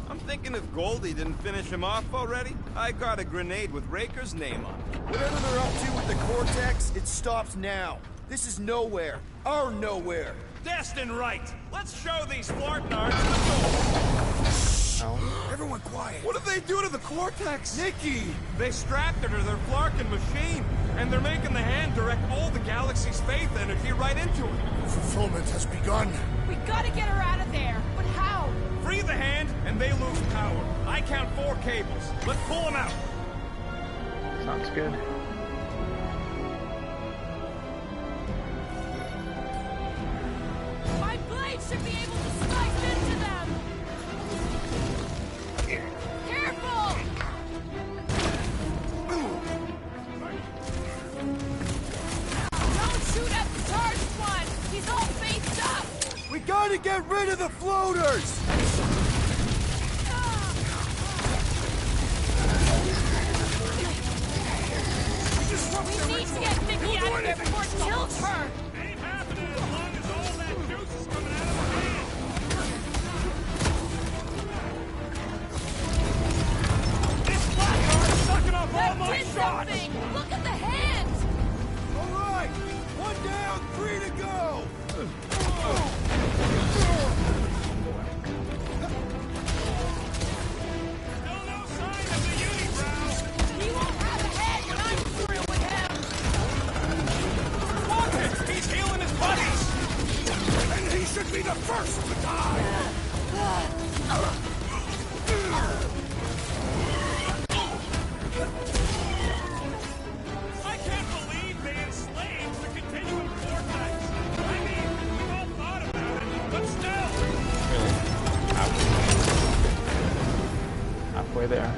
I'm thinking if Goldie didn't finish him off already, I got a grenade with Raker's name on it. Whatever they're up to with the Cortex, it stops now. This is Knowhere. Our Knowhere. Destined right. Let's show these Flartnards the door. Everyone quiet! What did they do to the Cortex? Nikki! They strapped her to their Flarkin machine, and they're making the hand direct all the galaxy's faith energy right into it. Fulfillment has begun. We gotta get her out of there! But how? Free the hand, and they lose power. I count 4 cables. Let's pull them out. Sounds good. My blade should be able to slice into them! Careful! Don't shoot at the charged one! He's all faced up! We gotta get rid of the floaters! We need to get Nikki out of there before it kills her! Ain't happening as long as all that juice is coming out of her hand! This Blackheart's sucking up all That my did shots! something! Look at the hand! All right! 1 down, 3 to go! Still no sign of the unibrow! He won't have a head when I'm through with him! Watch it! He's healing his buddies! And he should be the first to die! I can't believe they enslaved the continuum vortex! I mean, we've all thought about it, but still! Really? Halfway there.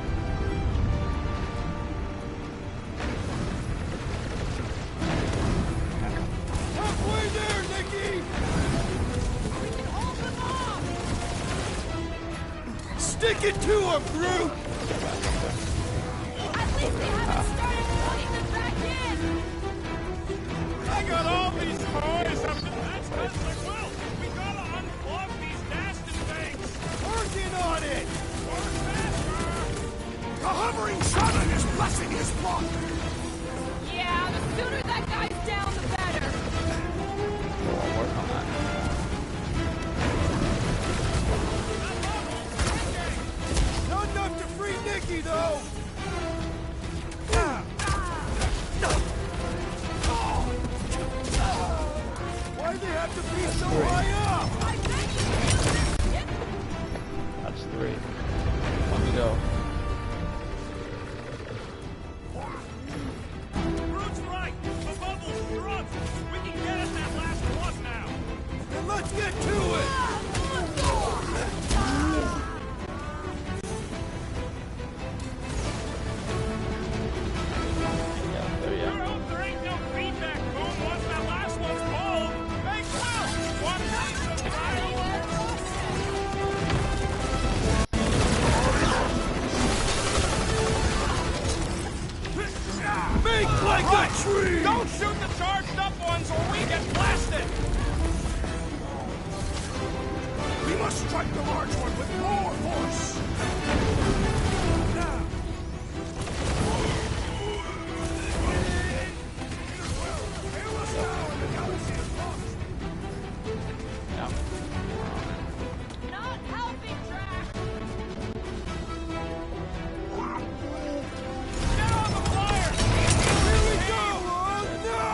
Halfway there, Nikki! We can hold them off! Stick it to him, Groot! At least they haven't started putting them back in! I got all these toys up to that's because I will! We gotta unplug these Daston things! Working on it! Work faster! The hovering shaman is blessing his flock! Yeah, the sooner that guy's down, the better! We'll work on that. Not enough to free Nikki, though! have to be so high up! That's 3. One to go. Groot's right. The bubble's drunk. We can get at that last one now. Then let's get to it! I hope there ain't no feedback boom once that last one's cold. Hey, Quill! Want to see some fireworks? Make like a tree! Don't shoot the charged up ones or we get blasted! We must strike the large one with more force! Now! Hail us now and the galaxy is lost! Not helping, Drax! Get on the flyer! Here we go! Oh no!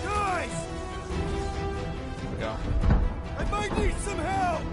Guys! Here we go. I might need some help!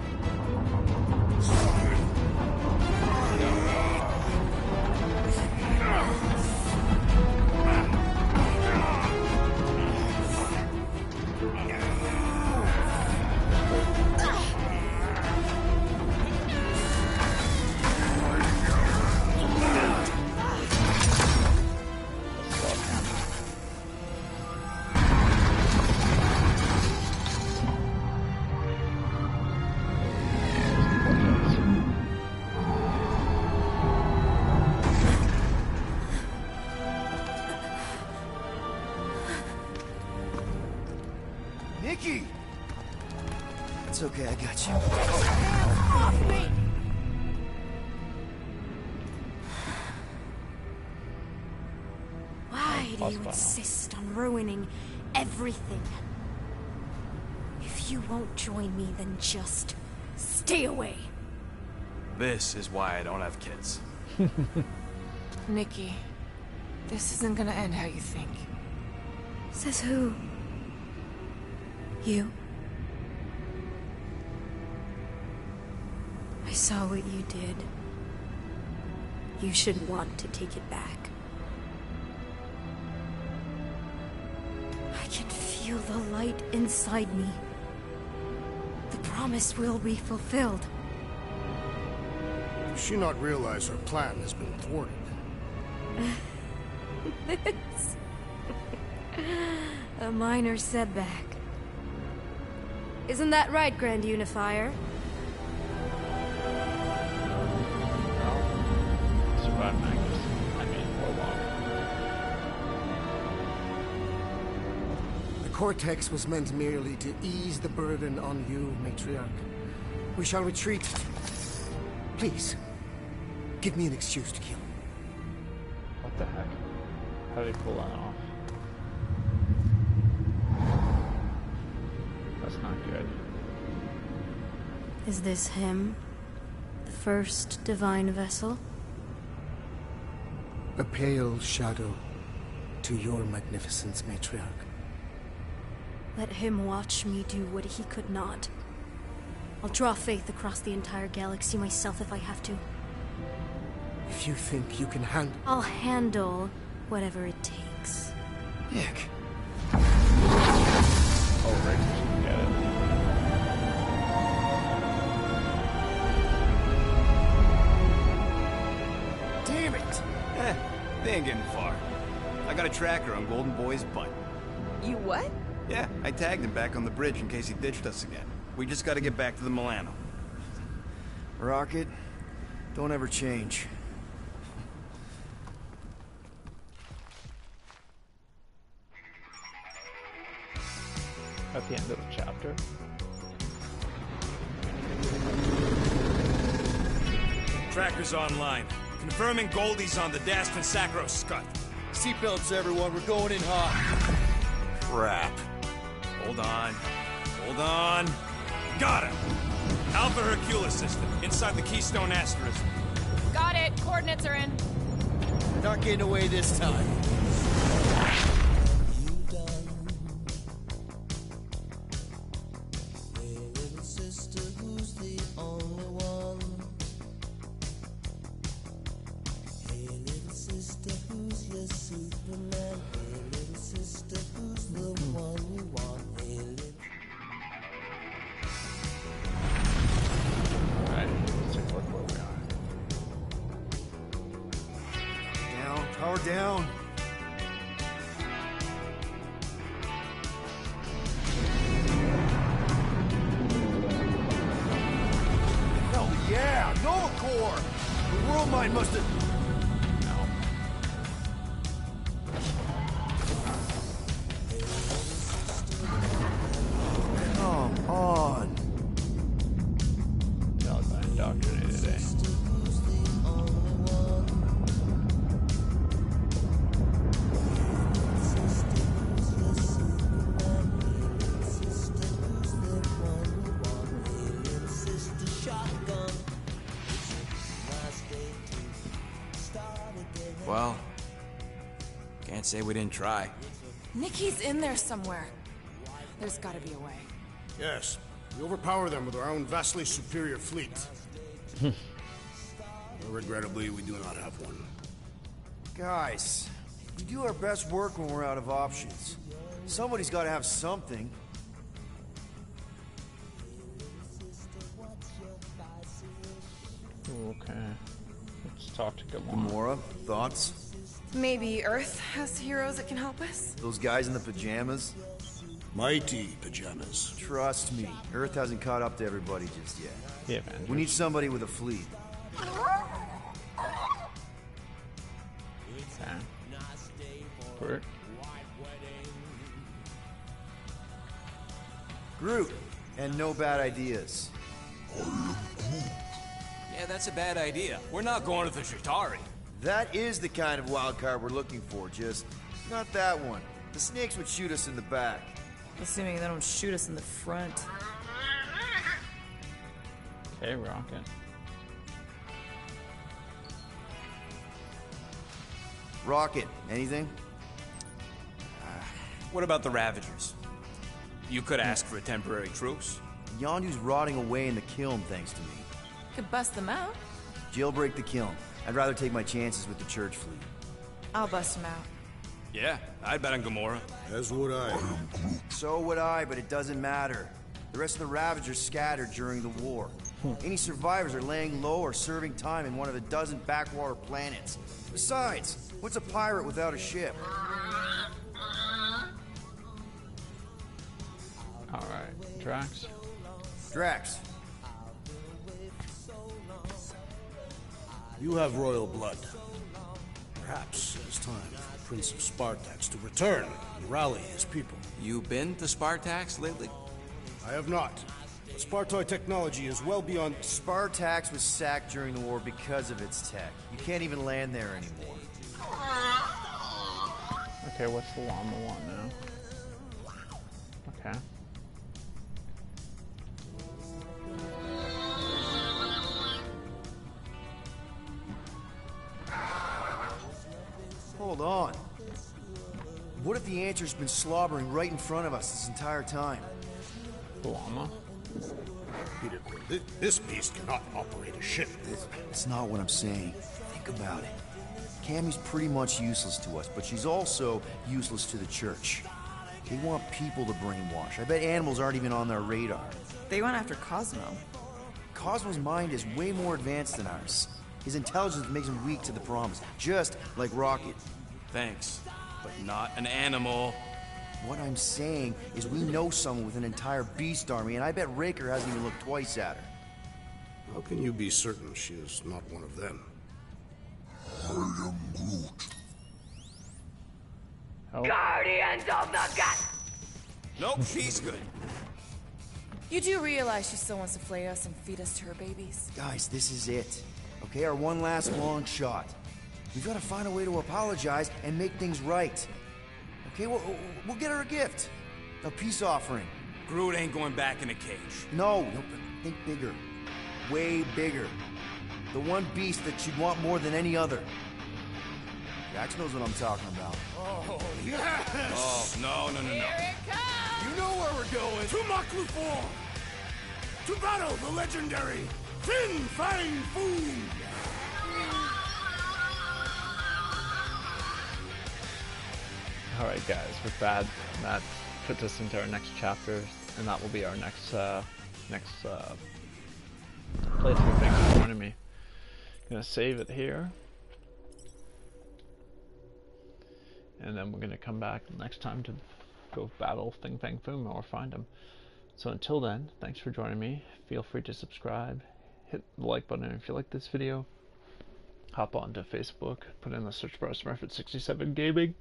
Nikki! It's okay, I got you. Off me! Why do you insist on ruining everything? If you won't join me, then just stay away. This is why I don't have kids. Nikki, this isn't gonna end how you think. Says who? You? I saw what you did. You should want to take it back. I can feel the light inside me. The promise will be fulfilled. Does she not realize her plan has been thwarted? It's a minor setback. Isn't that right, Grand Unifier? Survive Magnus. I mean, Warlock. The Cortex was meant merely to ease the burden on you, Matriarch. We shall retreat. Please, give me an excuse to kill. What the heck? How did he pull that off? That's not good. Is this him? The first divine vessel? A pale shadow to your magnificence, Matriarch. Let him watch me do what he could not. I'll draw faith across the entire galaxy myself if I have to. If you think you can handle... I'll handle whatever it takes. Nick. Oh, right. Get it. Damn it! They ain't getting far. I got a tracker on Golden Boy's butt. You what? Yeah, I tagged him back on the bridge in case he ditched us again. We just gotta get back to the Milano. Rocket, don't ever change. At the end of the chapter. Tracker's online. Confirming Goldie's on the Dastan Sacro Scut. Seatbelts, everyone. We're going in hot. Crap. Hold on. Hold on. Got him! Alpha Hercules system, inside the Keystone Asterisk. Got it. Coordinates are in. We're not getting away this time. down. Hell yeah! Knowhere core! The world mind must have... Come on. Y'all got indoctrinated, eh? Well, can't say we didn't try. Nikki's in there somewhere. There's gotta be a way. Yes, we overpower them with our own vastly superior fleet. Regrettably, we do not have one. Guys, we do our best work when we're out of options. Somebody's got to have something. Okay. Let's talk to Gamora. Gamora, thoughts? Maybe Earth has heroes that can help us? Those guys in the pajamas? Mighty pajamas. Trust me, Earth hasn't caught up to everybody just yet. Yeah, man. We need somebody with a fleet. Okay. Bert. Groot, and no bad ideas. Yeah, that's a bad idea. We're not going to the Chitauri. That is the kind of wild card we're looking for, just not that one. The snakes would shoot us in the back. Assuming they don't shoot us in the front. Okay, Rocket. Rocket, anything? What about the Ravagers? You could ask for a temporary truce. Yondu's rotting away in the kiln, thanks to me. Could bust them out. Jailbreak the kiln. I'd rather take my chances with the church fleet. I'll bust them out. Yeah, I'd bet on Gamora. As would I. So would I, but it doesn't matter. The rest of the Ravagers scattered during the war. Any survivors are laying low or serving time in one of a dozen backwater planets. Besides, what's a pirate without a ship? Alright, Drax. Drax. You have royal blood. Perhaps it is time for the Prince of Spartax to return and rally his people. You been to Spartax lately? I have not. But Spartoid technology is well beyond... Spartax was sacked during the war because of its tech. You can't even land there anymore. Okay, what's the llama want now? Okay. Hold on. What if the answer's been slobbering right in front of us this entire time? The llama? Peter, this beast cannot operate a ship. That's not what I'm saying. Think about it. Cammy's pretty much useless to us, but she's also useless to the church. They want people to brainwash. I bet animals aren't even on their radar. They went after Cosmo. Cosmo's mind is way more advanced than ours. His intelligence makes him weak to the promise, just like Rocket. Thanks, but not an animal. What I'm saying is we know someone with an entire beast army, and I bet Raker hasn't even looked twice at her. How can you be certain she is not one of them? I am Groot. Oh. Guardians of the Gut. Nope, she's good. You do realize she still wants to flay us and feed us to her babies? Guys, this is it. Okay, our one last long shot. We've got to find a way to apologize and make things right. Okay, we'll get her a gift. A peace offering. Groot ain't going back in a cage. No, think bigger. Way bigger. The one beast that she'd want more than any other. Jax knows what I'm talking about. Oh, yes! Oh, no. Here it comes! You know where we're going. To Maklufor! To battle the legendary Fin Fang Foom! Alright guys, with that puts us into our next chapter, and that will be our next playthrough. Thanks for joining me. Gonna save it here. and then we're going to come back next time to go battle Thing Fang Foom or find him. So until then, thanks for joining me. Feel free to subscribe, hit the like button if you like this video. Hop onto Facebook, put in the search bar Smurfit67 Gaming.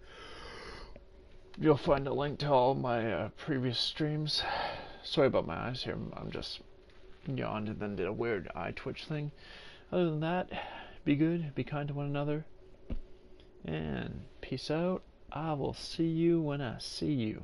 You'll find a link to all my previous streams. Sorry about my eyes here, I'm just yawned and then did a weird eye twitch thing. Other than that, be good, be kind to one another, and peace out. I will see you when I see you.